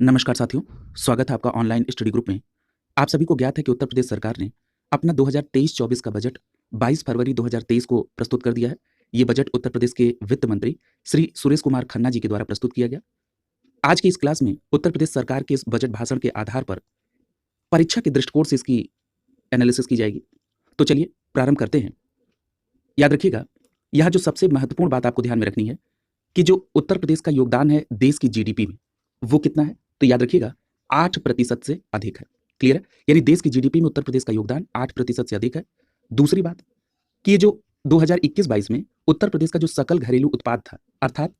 नमस्कार साथियों, स्वागत है आपका ऑनलाइन स्टडी ग्रुप में। आप सभी को ज्ञात है कि उत्तर प्रदेश सरकार ने अपना 2023-24 का बजट 22 फरवरी 2023 को प्रस्तुत कर दिया है। ये बजट उत्तर प्रदेश के वित्त मंत्री श्री सुरेश कुमार खन्ना जी के द्वारा प्रस्तुत किया गया। आज की इस क्लास में उत्तर प्रदेश सरकार के इस बजट भाषण के आधार पर परीक्षा के दृष्टिकोण से इसकी एनालिसिस की जाएगी। तो चलिए प्रारंभ करते हैं। याद रखिएगा, यह जो सबसे महत्वपूर्ण बात आपको ध्यान में रखनी है कि जो उत्तर प्रदेश का योगदान है देश की जीडीपी में, वो कितना है? तो याद रखिएगा 8% से अधिक है। क्लियर है? यानी देश की जीडीपी में उत्तर प्रदेश का योगदान 8% से अधिक है। दूसरी बात कि ये जो 2021-22 में उत्तर प्रदेश का जो सकल घरेलू उत्पाद था, अर्थात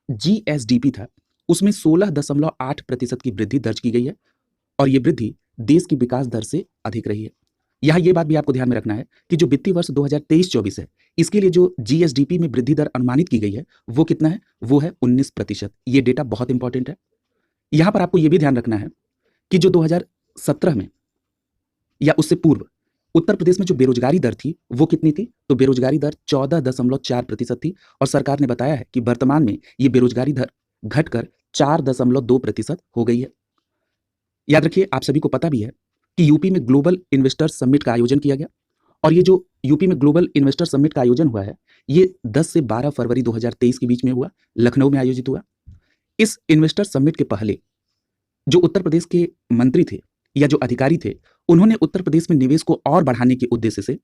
जीएसडीपी था, उसमें 16.8% की वृद्धि दर्ज की गई है और ये वृद्धि देश की विकास दर से अधिक रही है। यहाँ ये बात भी आपको ध्यान में रखना है कि जो वित्तीय वर्ष 2023-24 है, इसके लिए जो जीएसडीपी में वृद्धि दर अनुमानित की गई है, वो कितना है? वो है 19%। ये डेटा बहुत इंपॉर्टेंट है। यहाँ पर आपको ये भी ध्यान रखना है कि जो 2017 में या उससे पूर्व उत्तर प्रदेश में जो बेरोजगारी दर थी वो कितनी थी? तो बेरोजगारी दर 14.4% थी और सरकार ने बताया है कि वर्तमान में ये बेरोजगारी दर घटकर 4.2% हो गई है। याद रखिए, आप सभी को पता भी है कि यूपी में ग्लोबल इन्वेस्टर समिट का आयोजन किया गया और ये जो यूपी में ग्लोबल इन्वेस्टर समिट का आयोजन हुआ है, ये 10 से 12 फरवरी 2023 के बीच में हुआ, लखनऊ में आयोजित हुआ। इस इन्वेस्टर समिट के पहले जो उत्तर प्रदेश के मंत्री थे या जो अधिकारी थे, उन्होंने उत्तर प्रदेश में निवेश को और बढ़ाने के उद्देश्य से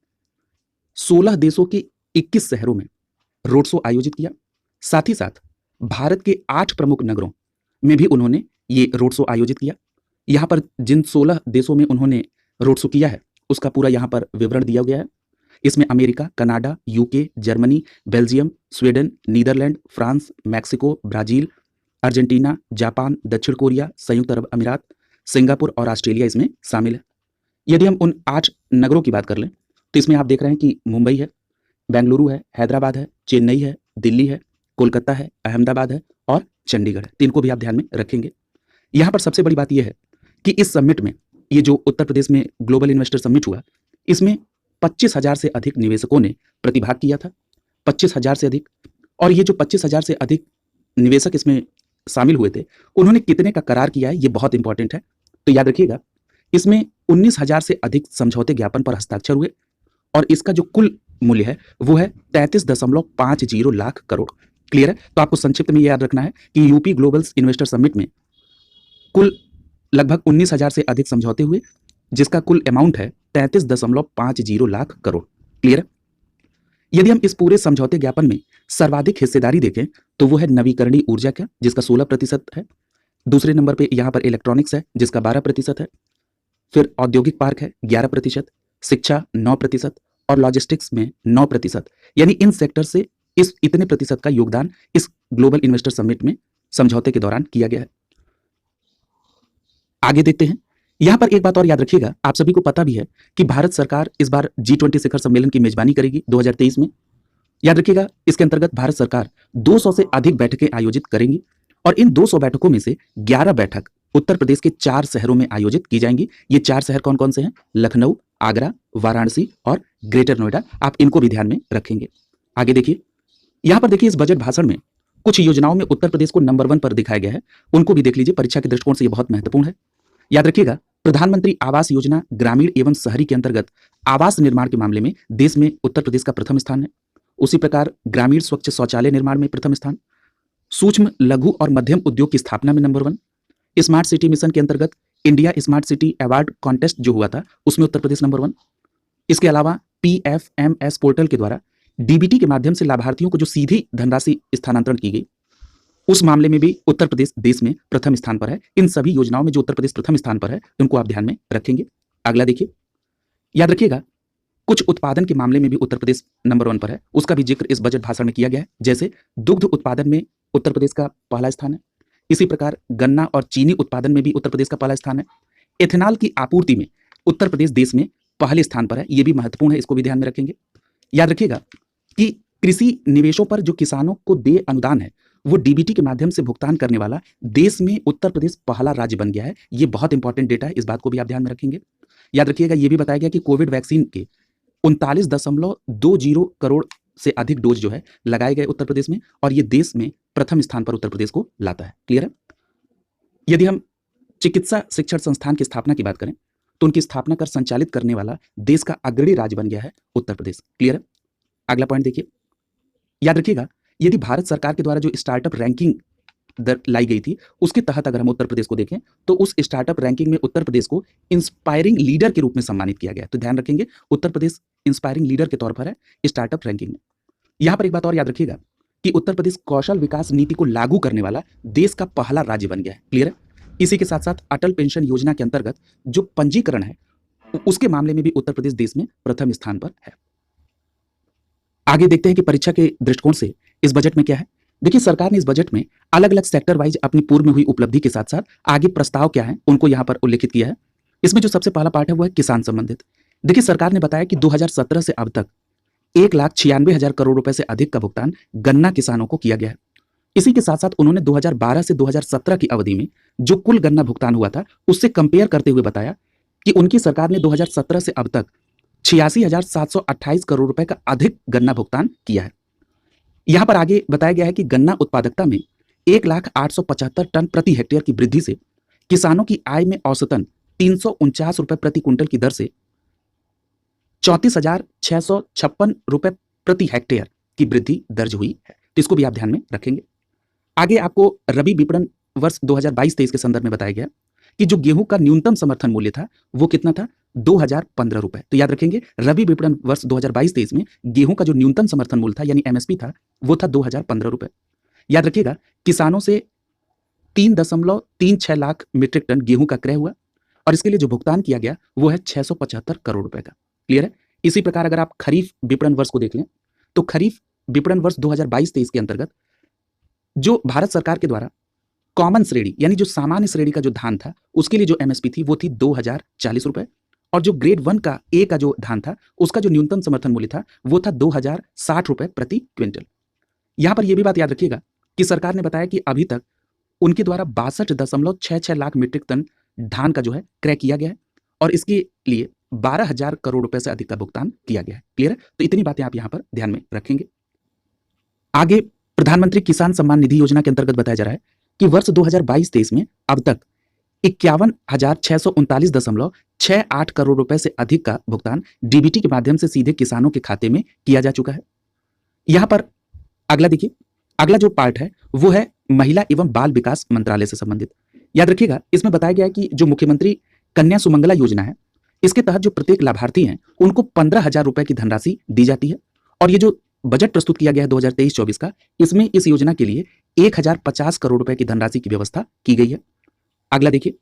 16 देशों के 21 शहरों में रोड शो आयोजित किया। साथ ही साथ भारत के 8 प्रमुख नगरों में भी उन्होंने ये रोड शो आयोजित किया। यहाँ पर जिन 16 देशों में उन्होंने रोड शो किया है, उसका पूरा यहाँ पर विवरण दिया गया है। इसमें America, Canada, UK, Germany, Belgium, Sweden, Netherland, France, Mexico, Brazil, Argentina, Japan, दक्षिण कोरिया, संयुक्त अरब अमीरात, सिंगापुर और ऑस्ट्रेलिया इसमें शामिल है। यदि हम उन 8 नगरों की बात कर लें तो इसमें आप देख रहे हैं कि मुंबई है, बेंगलुरु है, हैदराबाद है, चेन्नई है, दिल्ली है, कोलकाता है, अहमदाबाद है और चंडीगढ़ है। तो इनको भी आप ध्यान में रखेंगे। यहाँ पर सबसे बड़ी बात यह है कि इस समिट में, ये जो उत्तर प्रदेश में ग्लोबल इन्वेस्टर समिट हुआ, इसमें 25,000 से अधिक निवेशकों ने प्रतिभाग किया था। 25,000 से अधिक। और ये जो 25,000 से अधिक निवेशक इसमें शामिल हुए थे, उन्होंने कितने का करार किया है, ये बहुत इंपॉर्टेंट है। तो याद रखिएगा, इसमें 19,000 से अधिक समझौते ज्ञापन पर हस्ताक्षर हुए और इसका जो कुल मूल्य है वो है 33.50 लाख करोड़। क्लियर है? तो आपको संक्षिप्त में ये याद रखना है कि यूपी ग्लोबल इन्वेस्टर समिट में कुल लगभग 19,000 से अधिक समझौते हुए, जिसका कुल अमाउंट है 33.50 लाख करोड़। क्लियर है? यदि हम इस पूरे समझौते ज्ञापन में सर्वाधिक हिस्सेदारी देखें तो वो है नवीकरणीय ऊर्जा का, जिसका 16% है। दूसरे नंबर पे यहाँ पर इलेक्ट्रॉनिक्स है, जिसका 12% है। फिर औद्योगिक पार्क है 11%, शिक्षा 9% और लॉजिस्टिक्स में 9%। यानी इन सेक्टर से इस इतने प्रतिशत का योगदान इस ग्लोबल इन्वेस्टर समिट में समझौते के दौरान किया गया है। आगे देखते हैं। यहां पर एक बात और याद रखिएगा, आप सभी को पता भी है कि भारत सरकार इस बार G20 शिखर सम्मेलन की मेजबानी करेगी 2023 में। याद रखिएगा, इसके अंतर्गत भारत सरकार 200 से अधिक बैठकें आयोजित करेंगी और इन 200 बैठकों में से 11 बैठक उत्तर प्रदेश के 4 शहरों में आयोजित की जाएंगी। ये 4 शहर कौन कौन से हैं? लखनऊ, आगरा, वाराणसी और ग्रेटर नोएडा। आप इनको भी ध्यान में रखेंगे। आगे देखिए, यहां पर देखिए, इस बजट भाषण में कुछ योजनाओं में उत्तर प्रदेश को नंबर 1 पर दिखाया गया है, उनको भी देख लीजिए। परीक्षा के दृष्टिकोण से ये बहुत महत्वपूर्ण है। याद रखिएगा, प्रधानमंत्री आवास योजना ग्रामीण एवं शहरी के अंतर्गत आवास निर्माण के मामले में देश में उत्तर प्रदेश का प्रथम स्थान है। उसी प्रकार ग्रामीण स्वच्छ शौचालय निर्माण में प्रथम स्थान, सूक्ष्म, लघु और मध्यम उद्योग की स्थापना में नंबर 1, स्मार्ट सिटी मिशन के अंतर्गत India smart city award contest जो हुआ था उसमें उत्तर प्रदेश नंबर 1। इसके अलावा PFMS पोर्टल के द्वारा डीबीटी के माध्यम से लाभार्थियों को जो सीधी धनराशि स्थानांतरण की गई, उस मामले में भी उत्तर प्रदेश देश में प्रथम स्थान पर है। इन सभी योजनाओं में जो उत्तर प्रदेश प्रथम स्थान पर है, उनको आप ध्यान में रखेंगे। अगला देखिए, याद रखिएगा, कुछ उत्पादन के मामले में भी उत्तर प्रदेश नंबर 1 पर है, उसका भी जिक्र इस बजट भाषण में किया गया है। जैसे दुग्ध उत्पादन में उत्तर प्रदेश का पहला स्थान है। इसी प्रकार गन्ना और चीनी उत्पादन में भी उत्तर प्रदेश का पहला स्थान है। एथेनॉल की आपूर्ति में उत्तर प्रदेश देश में पहले स्थान पर है, यह भी महत्वपूर्ण है, इसको भी ध्यान में रखेंगे। याद रखिएगा कि कृषि निवेशों पर जो किसानों को देय अनुदान है, वो डीबीटी के माध्यम से भुगतान करने वाला देश में उत्तर प्रदेश पहला राज्य बन गया है। ये बहुत इंपॉर्टेंट डेटा है, इस बात को भी आप ध्यान में रखेंगे। याद रखिएगा, ये भी बताया गया कि कोविड वैक्सीन के 39.20 करोड़ से अधिक डोज जो है लगाए गए उत्तर प्रदेश में और ये देश में प्रथम स्थान पर उत्तर प्रदेश को लाता है। क्लियर है? यदि हम चिकित्सा शिक्षण संस्थान की स्थापना की बात करें तो उनकी स्थापना कर संचालित करने वाला देश का अग्रणी राज्य बन गया है उत्तर प्रदेश। क्लियर है? अगला पॉइंट देखिए, याद रखिएगा, यदि भारत सरकार के द्वारा जो स्टार्टअप रैंकिंग लाई गई थी उसके तहत अगर हम उत्तर प्रदेश को देखें तो उस स्टार्टअप रैंकिंग में उत्तर प्रदेश को इंस्पायरिंग लीडर के रूप में सम्मानित किया गया। तो ध्यान रखेंगे, उत्तर प्रदेश इंस्पायरिंग लीडर के तौर पर है स्टार्टअप रैंकिंग में। यहां पर एक बात और याद रखिएगा कि उत्तर प्रदेश कौशल विकास नीति को लागू करने वाला देश का पहला राज्य बन गया है। क्लियर है? इसी के साथ साथ अटल पेंशन योजना के अंतर्गत जो पंजीकरण है उसके मामले में भी उत्तर प्रदेश देश में प्रथम स्थान पर है। आगे देखते हैं कि परीक्षा के दृष्टिकोण से इस बजट में क्या है। देखिए, सरकार ने इस बजट में अलग अलग सेक्टर वाइज अपनी पूर्व में हुई उपलब्धि के साथ साथ आगे प्रस्ताव क्या है उनको यहां पर उल्लेखित किया है। इसमें जो सबसे पहला पार्ट है वो है किसान संबंधित। देखिए, सरकार ने बताया कि 2017 से अब तक 1,96,000 करोड़ रुपए से अधिक का भुगतान गन्ना किसानों को किया गया है। इसी के साथ साथ उन्होंने 2012 से 2017 की अवधि में जो कुल गन्ना भुगतान हुआ था उससे कंपेयर करते हुए बताया कि उनकी सरकार ने 2017 से अब तक 86,728 करोड़ रुपए का अधिक गन्ना भुगतान किया है। यहां पर आगे बताया गया है कि गन्ना उत्पादकता में 1,08,75 टन प्रति हेक्टेयर की वृद्धि से किसानों की आय में औसतन 349 रुपए प्रति क्विंटल की दर से 34,656 रुपए प्रति हेक्टेयर की वृद्धि दर्ज हुई है। तो इसको भी आप ध्यान में रखेंगे। आगे आपको रबी विपणन वर्ष 2022-23 के संदर्भ में बताया गया कि जो गेहूं का न्यूनतम समर्थन मूल्य था वो कितना था, 2,015 रुपए। तो याद रखेंगे, रबी विपणन वर्ष 2022-23 में गेहूं का जो न्यूनतम समर्थन मूल्य था यानी एमएसपी था वो था 2,015 रुपए। याद रखिएगा, किसानों से 3.36 लाख मीट्रिक टन गेहूं का क्रय हुआ और इसके लिए जो भुगतान किया गया वो है 675 करोड़ रुपए का। क्लियर है? इसी प्रकार अगर आप खरीफ विपणन वर्ष को देख लें तो खरीफ विपणन वर्ष 2022-23 के अंतर्गत जो भारत सरकार के द्वारा कॉमन श्रेणी यानी जो सामान्य श्रेणी का जो धान था उसके लिए जो एमएसपी थी वो थी 2,040 रुपए और जो ग्रेड 1 का ए का जो धान था उसका जो न्यूनतम समर्थन मूल्य था वो था 2,060 रुपए प्रति क्विंटल। यहां पर यह भी बात याद रखिएगा कि सरकार ने बताया कि अभी तक उनके द्वारा 62.66 लाख मीट्रिक टन धान का जो है क्रय किया गया है और इसके लिए 12,000 करोड़ रुपए से अधिक का भुगतान किया गया है। क्लियर है? तो इतनी बातें आप यहां पर ध्यान में रखेंगे। आगे प्रधानमंत्री किसान सम्मान निधि योजना के अंतर्गत बताया जा रहा है कि वर्ष 2022-23 में अब तक 51,639.68 करोड़ रुपए से अधिक का भुगतान डीबीटी के माध्यम से सीधे किसानों के खाते में किया जा चुका है। यहां पर अगला देखिए, अगला जो पार्ट है वो है महिला एवं बाल विकास मंत्रालय से संबंधित। याद रखिएगा, इसमें बताया गया है कि जो मुख्यमंत्री कन्या सुमंगला योजना है इसके तहत जो प्रत्येक लाभार्थी हैं उनको 15,000 रुपए की धनराशि दी जाती है और ये जो बजट प्रस्तुत किया गया है 2023-24 का, इसमें इस योजना के लिए 1,050 करोड़ रुपए की धनराशि की व्यवस्था की गई है। अगला देखिए,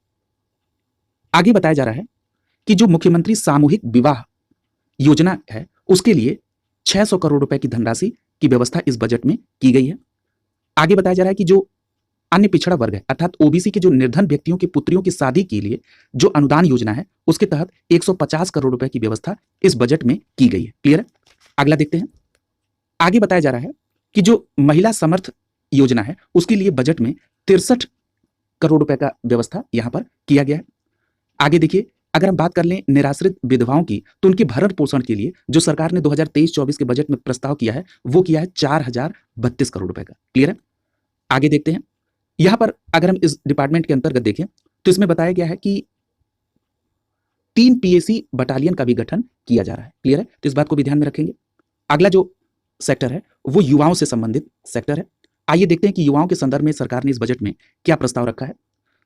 आगे बताया जा रहा है कि जो मुख्यमंत्री सामूहिक विवाह योजना है उसके लिए 600 करोड़ रुपए की धनराशि की व्यवस्था इस बजट में की गई है। आगे बताया जा रहा है कि जो अन्य पिछड़ा वर्ग है अर्थात ओबीसी के जो निर्धन व्यक्तियों की पुत्रियों की शादी के लिए जो अनुदान योजना है उसके तहत 150 करोड़ रुपए की व्यवस्था इस बजट में की गई है। क्लियर है? अगला देखते हैं। आगे बताया जा रहा है कि जो महिला समर्थ योजना है उसके लिए बजट में 63 करोड़ रुपए का व्यवस्था यहां पर किया गया है। आगे देखिए, अगर हम बात कर लें निराश्रित विधवाओं की तो उनके भरण पोषण के लिए जो सरकार ने 2023-24 के बजट में प्रस्ताव किया है वो किया है 4,032 करोड़ रुपए का। क्लियर है? आगे देखते हैं। यहां पर अगर हम इस डिपार्टमेंट के अंतर्गत देखें तो इसमें बताया गया है कि 3 पीएसी बटालियन का भी गठन किया जा रहा है। क्लियर है? तो इस बात को भी ध्यान में रखेंगे। अगला जो सेक्टर है वो युवाओं से संबंधित सेक्टर है। आइए देखते हैं कि युवाओं के संदर्भ में सरकार ने इस बजट में क्या प्रस्ताव रखा है।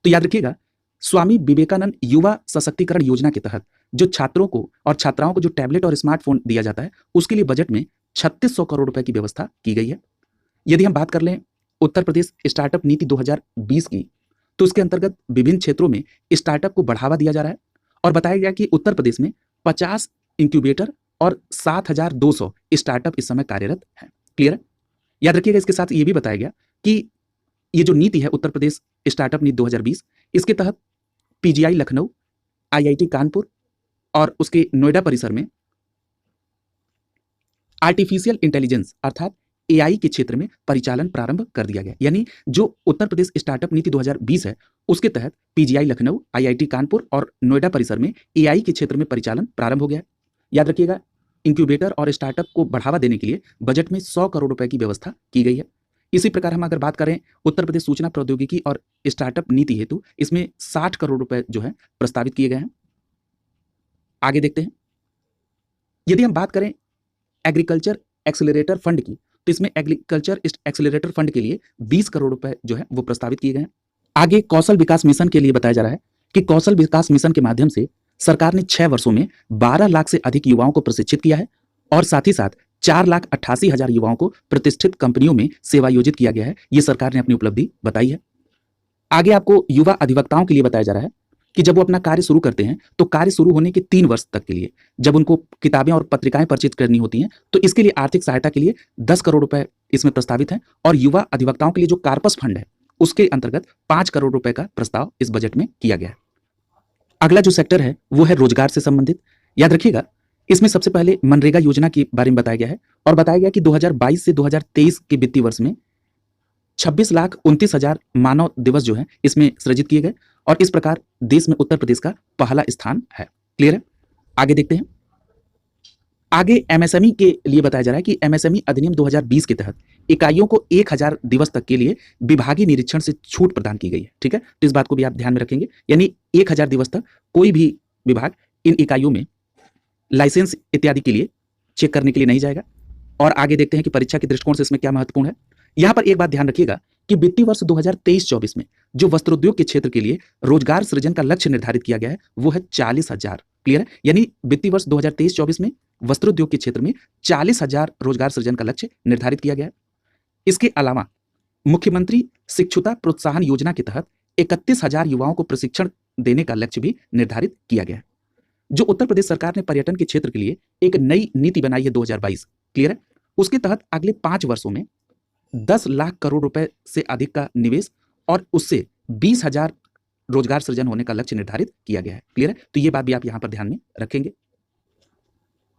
तो याद रखिएगा, स्वामी विवेकानंद युवा सशक्तिकरण योजना के तहत जो छात्रों को और छात्राओं को जो टैबलेट और स्मार्टफोन दिया जाता है उसके लिए बजट में 3,600 करोड़ रुपए की व्यवस्था की गई है। यदि हम बात कर लें उत्तर प्रदेश स्टार्टअप नीति 2020 की तो उसके अंतर्गत विभिन्न क्षेत्रों में स्टार्टअप को बढ़ावा दिया जा रहा है और बताया गया कि उत्तर प्रदेश में 50 इंक्यूबेटर और 7,200 स्टार्टअप इस समय कार्यरत है। क्लियर है? याद रखिएगा, इसके साथ ये भी बताया गया कि ये जो नीति है उत्तर प्रदेश स्टार्टअप नीति 2020 इसके तहत पीजीआई लखनऊ, आईआईटी कानपुर और उसके नोएडा परिसर में आर्टिफिशियल इंटेलिजेंस अर्थात एआई के क्षेत्र में परिचालन प्रारंभ कर दिया गया। यानी जो उत्तर प्रदेश स्टार्टअप नीति 2020 है उसके तहत पीजीआई लखनऊ, आईआईटी कानपुर और नोएडा परिसर में एआई के क्षेत्र में परिचालन प्रारंभ हो गया है। याद रखिएगा, इंक्यूबेटर और स्टार्टअप को बढ़ावा देने के लिए बजट में 100 करोड़ रुपए की व्यवस्था की गई है। इसी प्रकार हम अगर बात करें उत्तर प्रदेश सूचना प्रौद्योगिकी और स्टार्टअप नीति हेतु, इसमें 60 करोड़ रुपए जो है प्रस्तावित किए गए हैं। आगे देखते हैं, यदि हम बात करें एग्रीकल्चर एक्सेलरेटर फंड की, तो इसमें एग्रीकल्चर एक्सेलरेटर फंड के लिए 20 करोड़ रुपए जो है वो प्रस्तावित किए गए हैं। आगे कौशल विकास मिशन के लिए बताया जा रहा है कि कौशल विकास मिशन के माध्यम से सरकार ने 6 वर्षों में 12 लाख से अधिक युवाओं को प्रशिक्षित किया है और साथ ही साथ 4,88,000 युवाओं को प्रतिष्ठित कंपनियों में सेवायोजित किया गया है। ये सरकार ने अपनी उपलब्धि बताई है। आगे आपको युवा अधिवक्ताओं के लिए बताया जा रहा है कि जब वो अपना कार्य शुरू करते हैं तो कार्य शुरू होने के 3 वर्ष तक के लिए जब उनको किताबें और पत्रिकाएं परचेज करनी होती हैं, तो इसके लिए आर्थिक सहायता के लिए 10 करोड़ रुपए इसमें प्रस्तावित है और युवा अधिवक्ताओं के लिए जो कार्पस फंड है उसके अंतर्गत 5 करोड़ रुपए का प्रस्ताव इस बजट में किया गया है। अगला जो सेक्टर है वो है रोजगार से संबंधित। याद रखिएगा, इसमें सबसे पहले मनरेगा योजना के बारे में बताया गया है और बताया गया कि 2022 से 2023 के वित्तीय वर्ष में 26,29,000 मानव दिवस जो है इसमें सृजित किए गए और इस प्रकार देश में उत्तर प्रदेश का पहला स्थान है। क्लियर है? आगे देखते हैं। आगे एमएसएमई के लिए बताया जा रहा है कि एमएसएमई अधिनियम 2020 के तहत इकाइयों को 1000 दिवस तक के लिए विभागीय निरीक्षण से छूट प्रदान की गई है। ठीक है, तो इस बात को भी आप ध्यान में रखेंगे, यानी 1000 दिवस तक कोई भी विभाग इन इकाइयों में लाइसेंस इत्यादि के लिए चेक करने के लिए नहीं जाएगा। और आगे देखते हैं कि परीक्षा के दृष्टिकोण से इसमें क्या महत्वपूर्ण है। यहां पर एक बात ध्यान रखिएगा कि वित्तीय वर्ष 2023-24 में जो वस्त्रोद्योग के क्षेत्र के लिए रोजगार सृजन का लक्ष्य निर्धारित किया गया है वो है 40,000। क्लियर है? यानी वित्तीय वर्ष 2023-24 में वस्त्रोद्योग के क्षेत्र में 40,000 रोजगार सृजन का लक्ष्य निर्धारित किया गया है। इसके अलावा मुख्यमंत्री शिक्षुता प्रोत्साहन योजना के तहत 31,000 युवाओं को प्रशिक्षण देने का लक्ष्य भी निर्धारित किया गया है। जो उत्तर प्रदेश सरकार ने पर्यटन के क्षेत्र के लिए एक नई नीति बनाई है 2022, क्लियर है, उसके तहत अगले 5 वर्षों में 10 लाख करोड़ रुपए से अधिक का निवेश और उससे 20,000 रोजगार सृजन होने का लक्ष्य निर्धारित किया गया है। क्लियर है? तो ये बात भी आप यहां पर ध्यान में रखेंगे।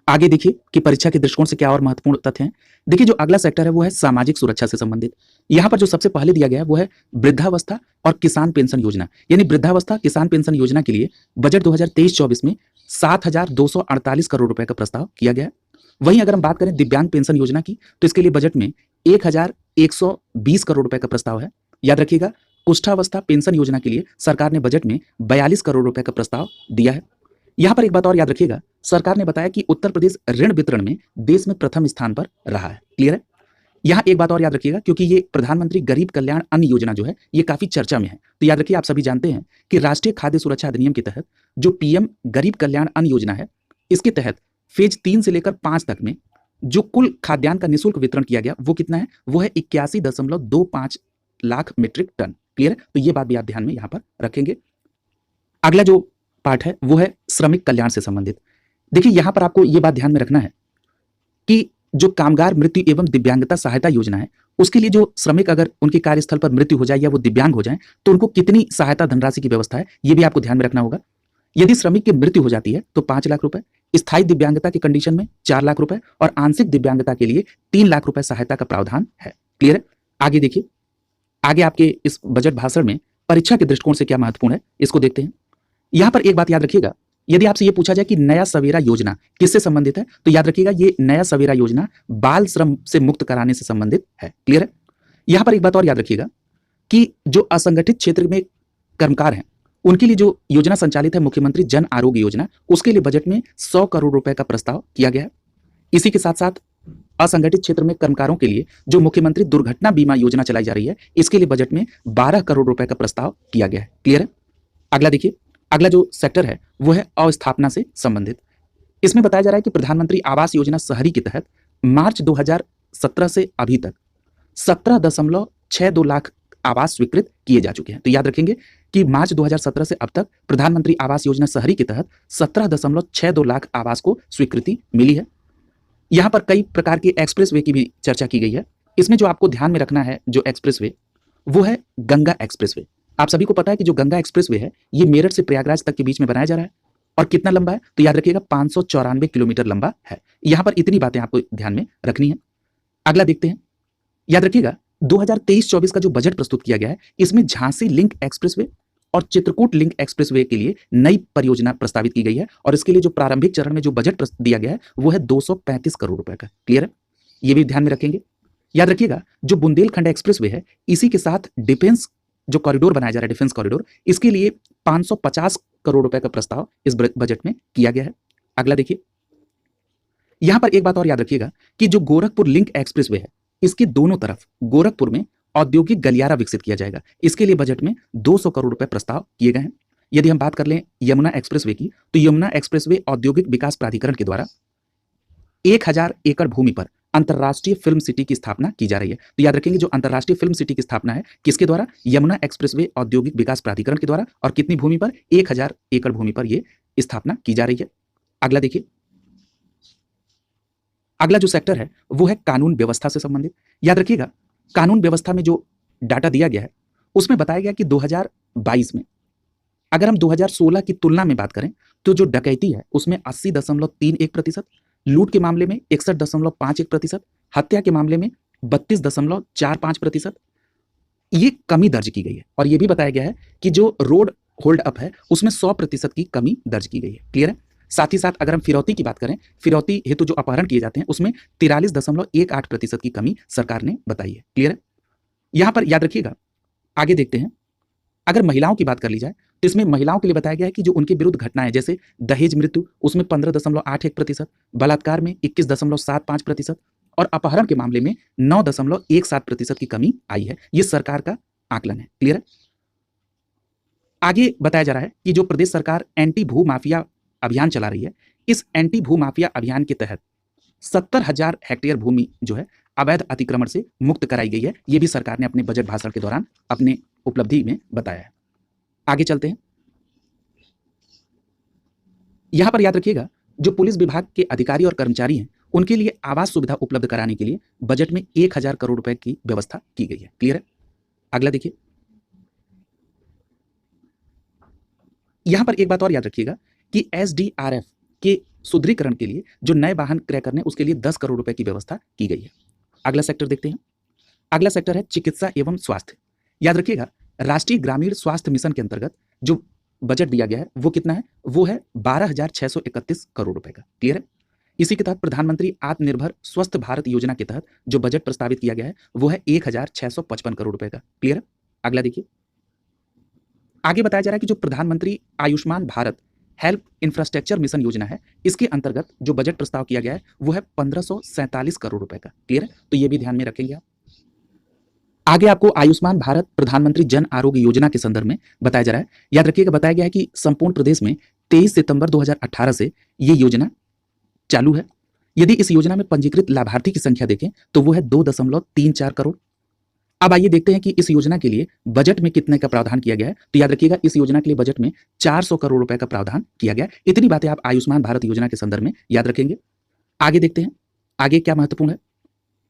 आगे देखिए कि परीक्षा के दृष्टिकोण से क्या और महत्वपूर्ण तथ्य हैं। देखिए, जो अगला सेक्टर है वो है सामाजिक सुरक्षा से संबंधित। यहां पर जो सबसे पहले दिया गया है वो है वृद्धावस्था और किसान पेंशन योजना, यानी वृद्धावस्था किसान पेंशन योजना के लिए बजट 2023-24 में 7,248 करोड़ रुपए का प्रस्ताव किया गया है। वहीं अगर हम बात करें दिव्यांग पेंशन योजना की, तो इसके लिए बजट में 1,120 करोड़ रुपए का प्रस्ताव है। याद रखिएगा, कुष्ठावस्था पेंशन योजना के लिए सरकार ने बजट में 42 करोड़ रुपए का प्रस्ताव दिया है। यहां पर एक बात और याद रखिएगा, सरकार ने बताया कि उत्तर प्रदेश ऋण वितरण में देश में प्रथम स्थान पर रहा है। क्लियर है? यहां एक बात और याद रखिएगा, क्योंकि ये प्रधानमंत्री गरीब कल्याण अन्न योजना जो है ये काफी चर्चा में है, तो याद रखिए, आप सभी जानते हैं कि राष्ट्रीय खाद्य सुरक्षा अधिनियम के तहत जो पीएम गरीब कल्याण अन्न योजना है, इसके तहत फेज 3 से लेकर 5 तक में जो कुल खाद्यान्न का निःशुल्क वितरण किया गया वो कितना है, वो है 81.25 लाख मीट्रिक टन। क्लियर है? तो ये बात भी आप ध्यान में यहां पर रखेंगे। अगला जो पार्ट है वो है श्रमिक कल्याण से संबंधित। देखिए, यहां पर आपको ये बात ध्यान में रखना है कि जो कामगार मृत्यु एवं दिव्यांगता सहायता योजना है, उसके लिए जो श्रमिक अगर उनके कार्यस्थल पर मृत्यु हो जाए या वो दिव्यांग हो जाए तो उनको कितनी सहायता धनराशि की व्यवस्था है, ये भी आपको ध्यान में रखना होगा। यदि श्रमिक की मृत्यु हो जाती है तो 5 लाख रुपए, स्थायी दिव्यांगता की कंडीशन में 4 लाख रुपए और आंशिक दिव्यांगता के लिए 3 लाख रुपए सहायता का प्रावधान है। क्लियर है? आगे देखिए, आगे आपके इस बजट भाषण में परीक्षा के दृष्टिकोण से क्या महत्वपूर्ण है, इसको देखते हैं। यहां पर एक बात याद रखिएगा, यदि आपसे ये पूछा जाए कि नया सवेरा योजना किससे संबंधित है, तो याद रखिएगा ये नया सवेरा योजना बाल श्रम से मुक्त कराने से संबंधित है। क्लियर है? यहां पर एक बात और याद रखिएगा कि जो असंगठित क्षेत्र में कर्मकार हैं उनके लिए जो योजना संचालित है मुख्यमंत्री जन आरोग्य योजना, उसके लिए बजट में 100 करोड़ रुपए का प्रस्ताव किया गया है। इसी के साथ साथ असंगठित क्षेत्र में कर्मकारों के लिए जो मुख्यमंत्री दुर्घटना बीमा योजना चलाई जा रही है, इसके लिए बजट में 12 करोड़ रुपए का प्रस्ताव किया गया है। क्लियर है? अगला देखिए, अगला जो सेक्टर है वो है अस्थापना से संबंधित। इसमें बताया जा रहा है कि प्रधानमंत्री आवास योजना शहरी के तहत मार्च 2017 से अभी तक 17.62 लाख आवास स्वीकृत किए जा चुके हैं। तो याद रखेंगे कि मार्च 2017 से अब तक प्रधानमंत्री आवास योजना शहरी के तहत 17.62 लाख आवास को स्वीकृति मिली है। यहां पर कई प्रकार के एक्सप्रेसवे की भी चर्चा की गई है। इसमें जो आपको ध्यान में रखना है जो एक्सप्रेसवे, वो है गंगा एक्सप्रेसवे। आप सभी को पता है कि जो गंगा एक्सप्रेसवे है ये मेरठ से प्रयागराज तक के बीच में बनाया जा रहा है और कितना लंबा है, तो याद रखिएगा 594 किलोमीटर लंबा है। यहां पर इतनी बातें आपको ध्यान में रखनी है। अगला देखते हैं। याद रखिएगा 2023-24 का जो बजट प्रस्तुत किया गया है, इसमें झांसी लिंक एक्सप्रेसवे और चित्रकूट लिंक एक्सप्रेसवे के लिए नई परियोजना प्रस्तावित की गई है और इसके लिए जो प्रारंभिक चरण में जो बजट दिया गया है वो है 235 करोड़ रुपए का। क्लियर है? ये भी ध्यान में रखेंगे। याद रखिएगा, जो बुंदेलखंड एक्सप्रेसवे है, इसी के साथ डिफेंस जो कॉरिडोर बनाया जा रहा है, डिफेंस कॉरिडोर, इसके लिए 550 करोड़ रुपए का प्रस्ताव इस बजट में किया गया है। अगला देखिए, यहां पर एक बात और याद रखिएगा कि जो गोरखपुर लिंक एक्सप्रेसवे है, इसके दोनों तरफ गोरखपुर में औद्योगिक गलियारा विकसित किया जाएगा। इसके लिए बजट में 200 करोड़ रुपए प्रस्ताव किए गए हैं। यदि हम बात कर लें यमुना एक्सप्रेसवे की, तो यमुना एक्सप्रेसवे औद्योगिक विकास प्राधिकरण के द्वारा 1000 एकड़ भूमि पर अंतर्राष्ट्रीय फिल्म सिटी की स्थापना की जा रही है। तो याद रखेंगे, जो अंतर्राष्ट्रीय फिल्म सिटी की स्थापना है, किसके द्वारा? यमुना एक्सप्रेसवे औद्योगिक विकास प्राधिकरण के द्वारा। और कितनी भूमि पर? 1000 एकड़ भूमि पर यह स्थापना की जा रही है। अगला देखिए, अगला जो सेक्टर है वो है कानून व्यवस्था से संबंधित। याद रखिएगा, कानून व्यवस्था में जो डाटा दिया गया है उसमें बताया गया कि 2022 में अगर हम 2016 की तुलना में बात करें तो जो डकैती है उसमें 80.31%, लूट के मामले में 61.51%, हत्या के मामले में 32.45% ये कमी दर्ज की गई है। और ये भी बताया गया है कि जो रोड होल्ड अप है उसमें 100% की कमी दर्ज की गई है। क्लियर है? साथ ही साथ अगर हम फिरौती की बात करें, फिरौती हेतु जो अपहरण किए जाते हैं उसमें 43.18% की कमी सरकार ने बताई है। क्लियर है? यहां पर याद रखिएगा, आगे देखते हैं। अगर महिलाओं की बात कर ली जाए तो इसमें महिलाओं के लिए बताया गया है कि जो उनके विरुद्ध घटनाएं, जैसे दहेज मृत्यु, उसमें 15.81%, बलात्कार में 21.75% और अपहरण के मामले में 9.17% की कमी आई है। यह सरकार का आकलन है। क्लियर है? आगे बताया जा रहा है कि जो प्रदेश सरकार एंटी भू माफिया अभियान चला रही है, इस एंटी भू माफिया अभियान के तहत 70,000 हेक्टेयर भूमि जो है अवैध अतिक्रमण से मुक्त कराई गई है। यह भी सरकार ने अपने बजट भाषण के दौरान अपने उपलब्धि में बताया है। आगे चलते हैं। यहां पर याद रखिएगा, जो पुलिस विभाग के अधिकारी और कर्मचारी हैं उनके लिए आवास सुविधा उपलब्ध कराने के लिए बजट में 1000 करोड़ रुपए की व्यवस्था की गई है। क्लियर है? अगला देखिए, यहां पर एक बात और याद रखिएगा कि एसडीआरएफ के सुदृढ़ीकरण के लिए जो नए वाहन क्रय करने उसके लिए 10 करोड़ रुपए की व्यवस्था की गई है। अगला सेक्टर देखते हैं। अगला सेक्टर है चिकित्सा एवं स्वास्थ्य। याद रखिएगा, राष्ट्रीय ग्रामीण स्वास्थ्य मिशन के अंतर्गत जो बजट दिया गया है वो कितना है? वो है 12,631 करोड़ रुपए का। क्लियर है? इसी के तहत प्रधानमंत्री आत्मनिर्भर स्वस्थ भारत योजना के तहत जो बजट प्रस्तावित किया गया है वो है 1,655 करोड़ रुपए का। क्लियर है? अगला देखिए, आगे बताया जा रहा है कि जो प्रधानमंत्री Ayushman Bharat health infrastructure mission योजना है, इसके अंतर्गत जो बजट प्रस्ताव किया गया है वो है 1547 करोड़ रुपए का। क्लियर है? तो ये भी ध्यान में रखेंगे आप। आगे आपको आयुष्मान भारत प्रधानमंत्री जन आरोग्य योजना के संदर्भ में बताया जा रहा है। याद रखिएगा, बताया गया है कि संपूर्ण प्रदेश में 23 सितंबर 2018 से ये योजना चालू है। यदि इस योजना में पंजीकृत लाभार्थी की संख्या देखें तो वो है 2.34 करोड़। अब आइए देखते हैं कि इस योजना के लिए बजट में कितने का प्रावधान किया गया है। तो याद रखिएगा, इस योजना के लिए बजट में 400 करोड़ रुपए का प्रावधान किया गया है। इतनी बातें आप आयुष्मान भारत योजना के संदर्भ में याद रखेंगे। आगे देखते हैं, आगे क्या महत्वपूर्ण है।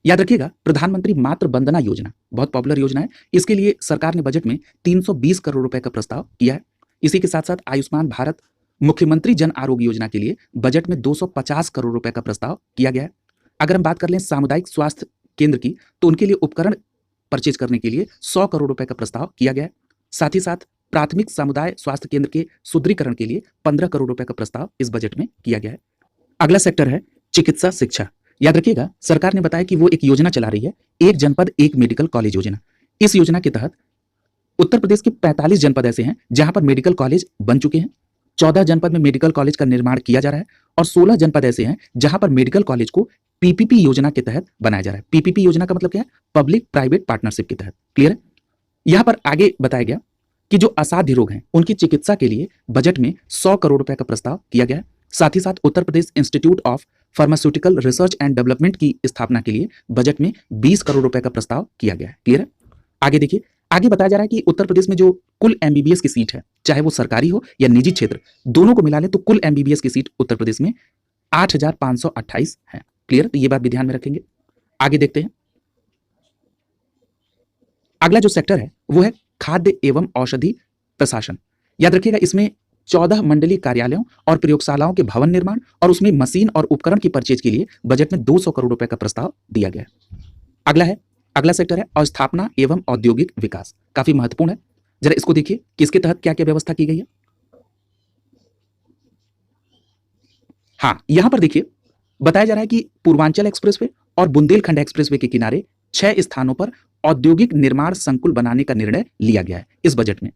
याद रखिएगा, प्रधानमंत्री मातृ वंदना योजना बहुत पॉपुलर योजना है। इसके लिए सरकार ने बजट में 320 करोड़ रुपए का प्रस्ताव किया है। इसी के साथ साथ आयुष्मान भारत मुख्यमंत्री जन आरोग्य योजना के लिए बजट में 250 करोड़ रुपए का प्रस्ताव किया गया है। अगर हम बात कर लें सामुदायिक स्वास्थ्य केंद्र की, तो उनके लिए उपकरण परचेज करने के लिए 100 करोड़ रुपए का प्रस्ताव किया गया है। साथ ही साथ प्राथमिक समुदाय स्वास्थ्य केंद्र के सुदृढ़ीकरण के लिए 15 करोड़ रुपए का प्रस्ताव इस बजट में किया गया है। अगला सेक्टर है चिकित्सा शिक्षा। याद रखिएगा, सरकार ने बताया कि वो एक योजना चला रही है, एक जनपद एक मेडिकल कॉलेज योजना। इस योजना के तहत उत्तर प्रदेश के 45 जनपद ऐसे हैं जहां पर मेडिकल कॉलेज बन चुके हैं। 14 जनपद में मेडिकल कॉलेज का निर्माण किया जा रहा है और 16 जनपद ऐसे हैं जहां पर मेडिकल कॉलेज को पीपीपी योजना के तहत बनाया जा रहा है। पीपीपी योजना का मतलब क्या है? पब्लिक प्राइवेट पार्टनरशिप के तहत। क्लियर है? यहां पर आगे बताया गया कि जो असाध्य रोग हैं उनकी चिकित्सा के लिए बजट में 100 करोड़ रुपए का प्रस्ताव किया गया है। साथ ही साथ Uttar Pradesh institute of pharmaceutical research and development की स्थापना के लिए बजट में 20 करोड़ रुपए का प्रस्ताव किया गया है। क्लियर है? आगे देखिए, आगे बताया जा रहा है कि उत्तर प्रदेश में जो कुल एमबीबीएस की सीट है, चाहे वो सरकारी हो या निजी क्षेत्र, दोनों को मिला लें तो कुल एमबीबीएस की सीट उत्तर प्रदेश में 8,528 है। क्लियर? तो ये बात भी ध्यान में रखेंगे। आगे देखते हैं, अगला जो सेक्टर है वो है खाद्य एवं औषधि प्रशासन। याद रखिएगा, इसमें 14 मंडलीय कार्यालयों और प्रयोगशालाओं के भवन निर्माण और उसमें मशीन और उपकरण की परचेज के लिए बजट में 200 करोड़ रुपए का प्रस्ताव दिया गया है। अगला सेक्टर है अस्थापना एवं औद्योगिक विकास। काफी महत्वपूर्ण है। जरा इसको देखिए कि इसके तहत क्या क्या व्यवस्था की गई है। हाँ, यहां पर देखिए बताया जा रहा है कि पूर्वांचल एक्सप्रेसवे और बुंदेलखंड एक्सप्रेसवे के किनारे 6 स्थानों पर औद्योगिक निर्माण संकुल बनाने का निर्णय लिया गया है इस बजट में।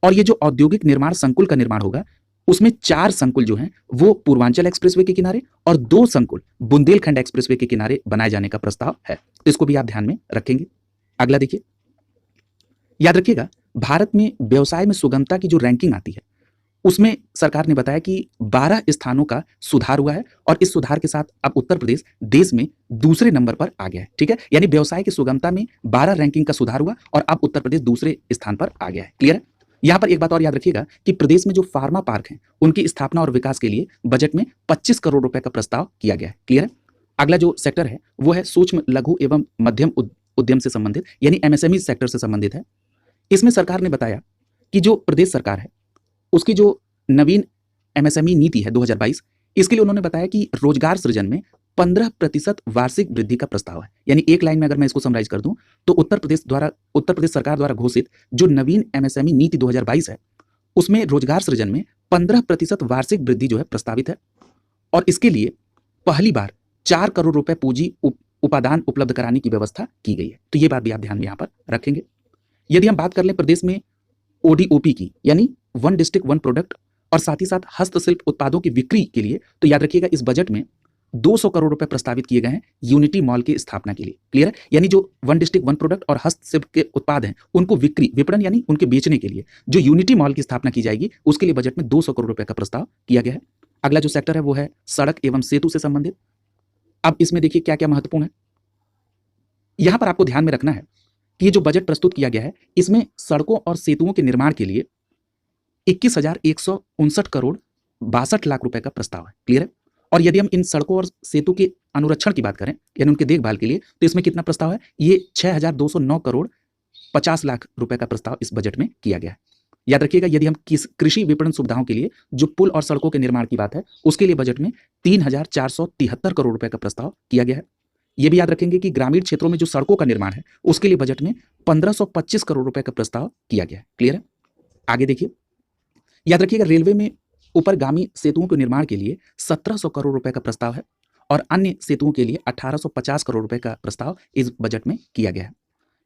और ये जो औद्योगिक निर्माण संकुल का निर्माण होगा, उसमें 4 संकुल जो हैं वो पूर्वांचल एक्सप्रेसवे के किनारे और 2 संकुल बुंदेलखंड एक्सप्रेसवे के किनारे बनाए जाने का प्रस्ताव है। तो इसको भी आप ध्यान में रखेंगे। अगला देखिए, याद रखिएगा, भारत में व्यवसाय में सुगमता की जो रैंकिंग आती है, उसमें सरकार ने बताया कि 12 स्थानों का सुधार हुआ है और इस सुधार के साथ अब उत्तर प्रदेश देश में दूसरे नंबर पर आ गया है। ठीक है, यानी व्यवसाय की सुगमता में 12 रैंकिंग का सुधार हुआ और अब उत्तर प्रदेश दूसरे स्थान पर आ गया है। क्लियर है? यहां पर एक बात और याद रखिएगा कि प्रदेश में जो फार्मा पार्क हैं, उनकी स्थापना और विकास के लिए बजट में 25 करोड़ रुपए का प्रस्ताव किया गया है। क्लियर है? अगला जो सेक्टर है वो है सूक्ष्म, लघु एवं मध्यम उद्यम से संबंधित, यानी एमएसएमई सेक्टर से संबंधित है। इसमें सरकार ने बताया कि जो प्रदेश सरकार है, उसकी जो नवीन एमएसएमई नीति है 2022, इसके लिए उन्होंने बताया कि रोजगार सृजन में 15% वार्षिक वृद्धि का प्रस्ताव है। यानी एक लाइन में अगर मैं इसको समराइज कर दूं, तो उत्तर प्रदेश सरकार द्वारा घोषित जो नवीन एमएसएमई नीति 2022 है, उसमें रोजगार सृजन में 15% वार्षिक वृद्धि जो है प्रस्तावित है। और इसके लिए पहली बार 4 करोड़ रुपए पूंजी उपादान उपलब्ध कराने की व्यवस्था की गई है। तो ये बात भी आप ध्यान में यहां पर रखेंगे। यदि हम बात कर लें प्रदेश में ओडीओपी की, यानी वन डिस्ट्रिक्ट वन प्रोडक्ट, और साथ ही साथ हस्तशिल्प उत्पादों की बिक्री के लिए, तो याद रखिएगा इस बजट में 200 करोड़ रुपए प्रस्तावित किए गए हैं यूनिटी मॉल की स्थापना के लिए। क्लियर है? यानी जो वन डिस्ट्रिक्ट वन प्रोडक्ट और हस्तशिल्प के उत्पाद हैं, उनको विपणन यानी उनके बेचने के लिए जो यूनिटी मॉल की स्थापना की जाएगी, उसके लिए बजट में 200 करोड़ रुपए का प्रस्ताव किया गया है। अगला जो सेक्टर है वो है सड़क एवं सेतु से संबंधित। अब इसमें देखिए क्या क्या महत्वपूर्ण है। यहां पर आपको ध्यान में रखना है कि ये जो बजट प्रस्तुत किया गया है, इसमें सड़कों और सेतुओं के निर्माण के लिए 21,159 करोड़ 62 लाख रुपए का प्रस्ताव है। क्लियर है? और यदि हम इन सड़कों और सेतु के अनुरक्षण की बात करें, यानी उनके देखभाल के लिए, तो इसमें कितना प्रस्ताव है? ये 6,209 करोड़ 50 लाख रुपए का प्रस्ताव इस बजट में किया गया है। याद रखिएगा, यदि हम कृषि विपणन सुविधाओं के लिए जो पुल और सड़कों के निर्माण की बात है, उसके लिए बजट में 3,473 करोड़ रुपए का प्रस्ताव किया गया है। यह भी याद रखेंगे कि ग्रामीण क्षेत्रों में जो सड़कों का निर्माण है, उसके लिए बजट में 1525 करोड़ रुपए का प्रस्ताव किया गया है। क्लियर है? आगे देखिए, याद रखिएगा रेलवे में ऊपरगामी सेतुओं के निर्माण के लिए 1700 करोड़ रुपए का प्रस्ताव है और अन्य सेतुओं के लिए 1850 करोड़ रुपए का प्रस्ताव इस बजट में किया गया है।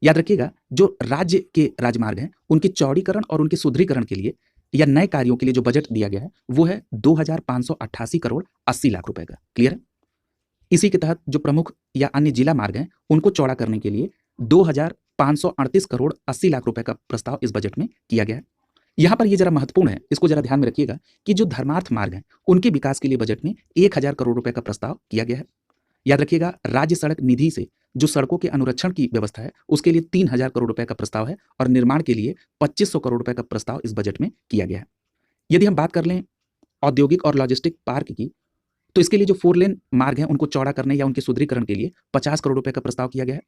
याद रखिएगा, जो राज्य के राजमार्ग हैं, उनके चौड़ीकरण और उनके सुदृढ़ीकरण के लिए या नए कार्यों के लिए जो बजट दिया गया है, वो है 2588 करोड़ 80 लाख रुपए का। क्लियर है? इसी के तहत जो प्रमुख या अन्य जिला मार्ग हैं, उनको चौड़ा करने के लिए 2538 करोड़ 80 लाख रुपए का प्रस्ताव इस बजट में किया गया है। यहां पर ये जरा महत्वपूर्ण है, इसको जरा ध्यान में रखिएगा कि जो धर्मार्थ मार्ग हैं, उनके विकास के लिए बजट में 1000 करोड़ रुपए का प्रस्ताव किया गया है। याद रखिएगा, राज्य सड़क निधि से जो सड़कों के अनुरक्षण की व्यवस्था है, उसके लिए 3000 करोड़ रुपए का प्रस्ताव है और निर्माण के लिए 2500 करोड़ रुपए का प्रस्ताव इस बजट में किया गया है। यदि हम बात कर लें औद्योगिक और लॉजिस्टिक पार्क की, तो इसके लिए जो 4 लेन मार्ग हैं, उनको चौड़ा करने या उनके सुदृढ़ीकरण के लिए 50 करोड़ रुपए का प्रस्ताव किया गया है।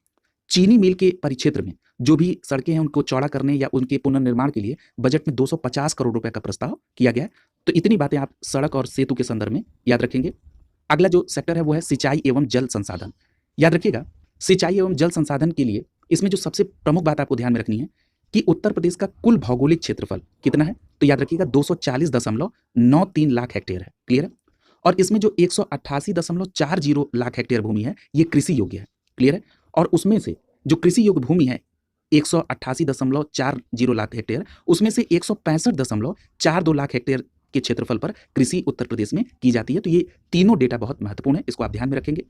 चीनी मिल के परिक्षेत्र में जो भी सड़कें हैं, उनको चौड़ा करने या उनके पुनर्निर्माण के लिए बजट में 250 करोड़ रुपए का प्रस्ताव किया गया है। तो इतनी बातें आप सड़क और सेतु के संदर्भ में याद रखेंगे। अगला जो सेक्टर है वो है सिंचाई एवं जल संसाधन। याद रखिएगा, सिंचाई एवं जल संसाधन के लिए इसमें जो सबसे प्रमुख बात आपको ध्यान में रखनी है कि उत्तर प्रदेश का कुल भौगोलिक क्षेत्रफल कितना है, तो याद रखिएगा 240.93 लाख हेक्टेयर है। क्लियर है? और इसमें जो 188.40 लाख हेक्टेयर भूमि है, ये कृषि योग्य है। क्लियर है? और उसमें से जो कृषि योग्य भूमि है 188.40 लाख हेक्टेयर, उसमें से 165.42 लाख हेक्टेयर के क्षेत्रफल पर कृषि उत्तर प्रदेश में की जाती है। तो ये तीनों डेटा बहुत महत्वपूर्ण है, इसको आप ध्यान में रखेंगे।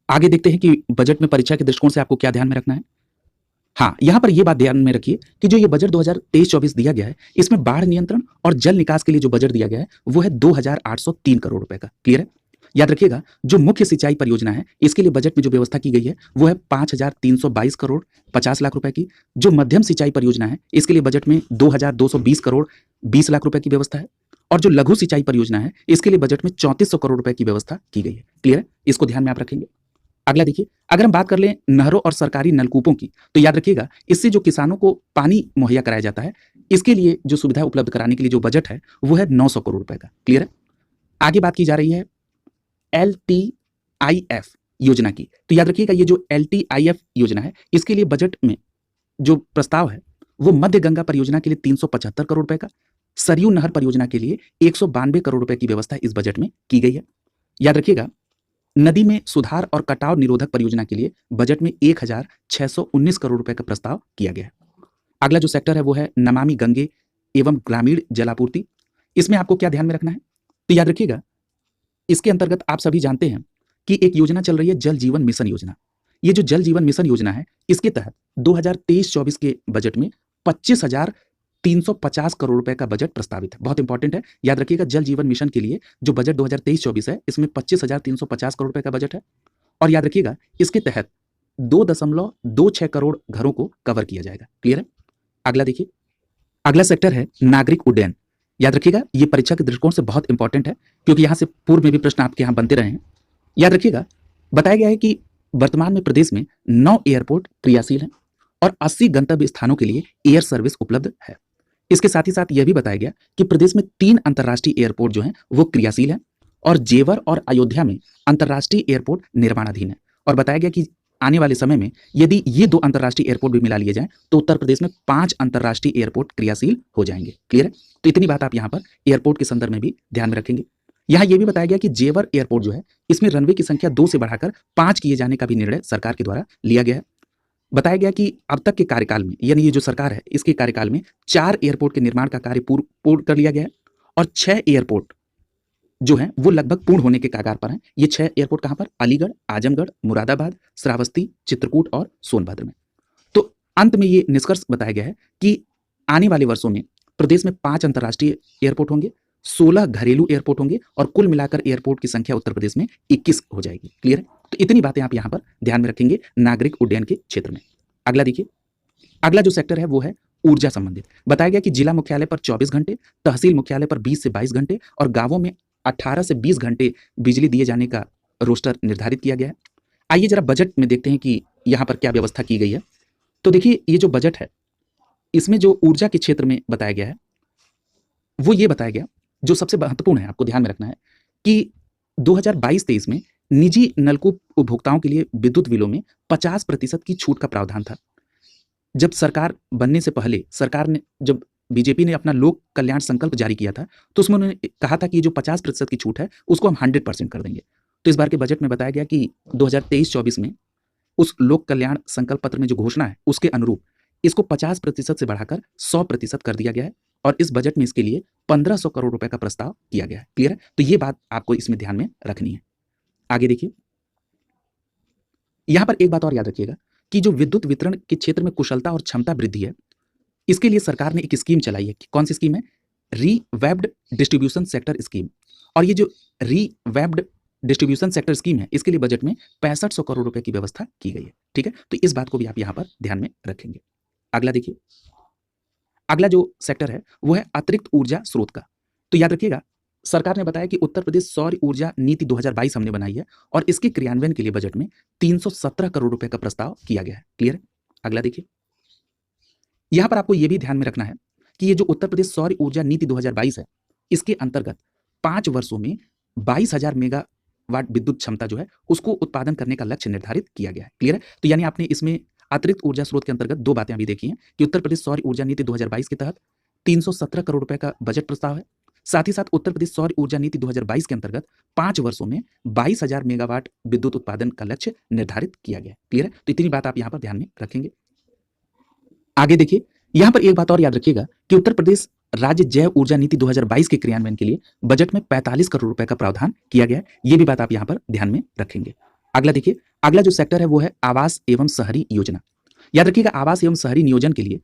आगे देखते हैं कि बजट में परीक्षा के दृष्टिकोण से आपको क्या ध्यान में रखना है। हाँ, यहां पर यह बात ध्यान में रखिए कि जो ये बजट 2023-24 दिया गया है, इसमें बाढ़ नियंत्रण और जल निकास के लिए जो बजट दिया गया है, वो है 2803 करोड़ रुपए का। क्लियर है? याद रखिएगा, जो मुख्य सिंचाई परियोजना है, इसके लिए बजट में जो व्यवस्था की गई है, वो है 5322 करोड़ 50 लाख रुपए की। जो मध्यम सिंचाई परियोजना है, इसके लिए बजट में 2220 करोड़ 20 लाख रुपए की व्यवस्था है। और जो लघु सिंचाई परियोजना है, इसके लिए बजट में 3400 करोड़ रुपए की व्यवस्था की गई है। क्लियर है? इसको ध्यान में आप रखेंगे। अगला देखिए, अगर हम बात कर लें नहरों और सरकारी नलकूपों की, तो याद रखिएगा, इससे जो किसानों को पानी मुहैया कराया जाता है, इसके लिए जो सुविधा उपलब्ध कराने के लिए जो बजट है, वो है 900 करोड़ रुपए का। क्लियर है? आगे बात की जा रही है LTIF योजना की। तो याद रखिएगा, ये जो LTIF योजना है, इसके लिए बजट में जो प्रस्ताव है, वो मध्य गंगा परियोजना के लिए 375 करोड़ रुपए का, सरयू नहर परियोजना के लिए 192 करोड़ रुपए की व्यवस्था इस बजट में की गई है। याद रखिएगा, नदी में सुधार और कटाव निरोधक परियोजना के लिए बजट में 1,619 करोड़ रुपए का प्रस्ताव किया गया है। अगला जो सेक्टर है वो है नमामि गंगे एवं ग्रामीण जलापूर्ति। इसमें आपको क्या ध्यान में रखना है, तो याद रखिएगा, इसके अंतर्गत आप सभी जानते हैं कि एक योजना चल रही है जल जीवन मिशन योजना। ये जो जल जीवन मिशन योजना है, इसके तहत 2023-24 के बजट में 25,350 करोड़ रुपए का बजट प्रस्तावित है। बहुत इंपॉर्टेंट है, याद रखिएगा, जल जीवन मिशन के लिए जो बजट 2023-24 है, इसमें 25,350 करोड़ रुपए का बजट है। और याद रखिएगा, इसके तहत 2.26 करोड़ घरों को कवर किया जाएगा। क्लियर है? अगला देखिए, अगला सेक्टर है नागरिक उड्डयन। याद रखिएगा, ये परीक्षा के दृष्टिकोण से बहुत इंपॉर्टेंट है, क्योंकि यहां से पूर्व में भी प्रश्न आपके यहां बनते रहे हैं। याद रखिएगा, बताया गया है कि वर्तमान में प्रदेश में 9 एयरपोर्ट क्रियाशील हैं और 80 गंतव्य स्थानों के लिए एयर सर्विस उपलब्ध है। इसके साथ ही साथ यह भी बताया गया कि प्रदेश में 3 अंतर्राष्ट्रीय एयरपोर्ट जो हैं वो क्रियाशील हैं और जेवर और अयोध्या में अंतर्राष्ट्रीय एयरपोर्ट निर्माणाधीन है। और बताया गया कि आने वाले समय में यदि ये 2 अंतर्राष्ट्रीय एयरपोर्ट भी मिला लिए जाएं तो उत्तर प्रदेश में 5 अंतर्राष्ट्रीय एयरपोर्ट क्रियाशील हो जाएंगे। क्लियर है? तो इतनी बात आप यहाँ पर एयरपोर्ट के संदर्भ में भी ध्यान में रखेंगे। यहाँ यह भी बताया गया कि जेवर एयरपोर्ट जो है, इसमें रनवे की संख्या 2 से बढ़ाकर 5 किए जाने का भी निर्णय सरकार के द्वारा लिया गया है। बताया गया कि अब तक के कार्यकाल में, यानी ये जो सरकार है, इसके कार्यकाल में 4 एयरपोर्ट के निर्माण का कार्य पूर्ण कर लिया गया है और 6 एयरपोर्ट जो है वो लगभग पूर्ण होने के कगार पर हैं। ये 6 एयरपोर्ट कहां पर? अलीगढ़, आजमगढ़, मुरादाबाद, श्रावस्ती, चित्रकूट और सोनभद्र में। तो अंत में ये निष्कर्ष बताया गया है कि आने वाले वर्षों में प्रदेश में 5 अंतर्राष्ट्रीय एयरपोर्ट होंगे, 16 घरेलू एयरपोर्ट होंगे और कुल मिलाकर एयरपोर्ट की संख्या उत्तर प्रदेश में 21 हो जाएगी। क्लियर है? तो इतनी बातें आप यहां पर ध्यान में रखेंगे नागरिक उड्डयन के क्षेत्र में। अगला देखिए, अगला जो सेक्टर है वो है ऊर्जा संबंधित। बताया गया कि जिला मुख्यालय पर 24 घंटे, तहसील मुख्यालय पर 20 से 22 घंटे और गांवों में 18 से 20 घंटे बिजली दिए जाने का रोस्टर निर्धारित किया गया है। आइए जरा बजट में देखते हैं कि यहाँ पर क्या व्यवस्था की गई है। तो देखिए, ये जो बजट है, इसमें जो ऊर्जा के क्षेत्र में बताया गया है वो ये बताया गया, जो सबसे महत्वपूर्ण है, आपको ध्यान में रखना है कि 2022-23 में निजी नलकूप उपभोक्ताओं के लिए विद्युत बिलों में 50% की छूट का प्रावधान था। जब सरकार बनने से पहले सरकार ने, जब बीजेपी ने अपना लोक कल्याण संकल्प जारी किया था, तो उसमें उन्होंने कहा था कि ये जो 50% की छूट है उसको हम 100% कर देंगे। तो इस बार के बजट में बताया गया कि 2023-24 में उस लोक कल्याण संकल्प पत्र में जो घोषणा है उसके अनुरूप इसको 50% से बढ़ाकर 100% कर दिया गया है और इस बजट में इसके लिए 1500 करोड़ रुपए का प्रस्ताव किया गया है। क्लियर है? तो ये बात आपको इसमें ध्यान में रखनी है। आगे देखिए, यहां पर एक बात और याद रखिएगा कि जो विद्युत वितरण के क्षेत्र में कुशलता और क्षमता वृद्धि है, इसके लिए सरकार ने एक स्कीम चलाई है। कौन सी स्कीम है? रीवैप्ड डिस्ट्रीब्यूशन सेक्टर स्कीम। और ये जो रीवैप्ड डिस्ट्रीब्यूशन सेक्टर स्कीम है, इसके लिए बजट में 6500 करोड़ रुपए की व्यवस्था की गई है। ठीक है? तो इस बात को भी आप यहां पर ध्यान में रखेंगे। अगला देखिए, अगला जो सेक्टर है वो है अतिरिक्त ऊर्जा स्रोत का। तो याद रखिएगा, सरकार ने बताया कि उत्तर प्रदेश सौर ऊर्जा नीति 2022 हमने बनाई है और इसके क्रियान्वयन के लिए बजट में 317 करोड़ रुपए का प्रस्ताव किया गया है। क्लियर है? अगला देखिए, यहां पर आपको यह भी ध्यान में रखना है कि ये जो उत्तर प्रदेश सौर ऊर्जा नीति 2022 है, इसके अंतर्गत 5 वर्षों में 22,000 मेगावाट विद्युत क्षमता जो है उसको उत्पादन करने का लक्ष्य निर्धारित किया गया है। क्लियर है? तो यानी आपने इसमें अतिरिक्त ऊर्जा स्रोत के अंतर्गत 2 बातें अभी देखी हैं कि उत्तर प्रदेश सौर ऊर्जा नीति 2022 के तहत 317 करोड़ रुपए का बजट प्रस्ताव है। साथ ही साथ उत्तर प्रदेश सौर ऊर्जा नीति 2022 के अंतर्गत 5 वर्षों में 22,000 मेगावाट विद्युत उत्पादन का लक्ष्य निर्धारित किया गया है। क्लियर है? तो इतनी बात आप यहां पर ध्यान में रखेंगे। आगे देखिए, यहां पर एक बात और याद रखिएगा कि उत्तर प्रदेश राज्य जैव ऊर्जा नीति 2022 के क्रियान्वयन के लिए बजट में 45 करोड़ रुपए का प्रावधान किया गया है। यह भी बात आप यहां पर ध्यान में रखेंगे। अगला देखिए, अगला जो सेक्टर है वो है आवास एवं शहरी योजना। याद रखिएगा, आवास एवं शहरी नियोजन के लिए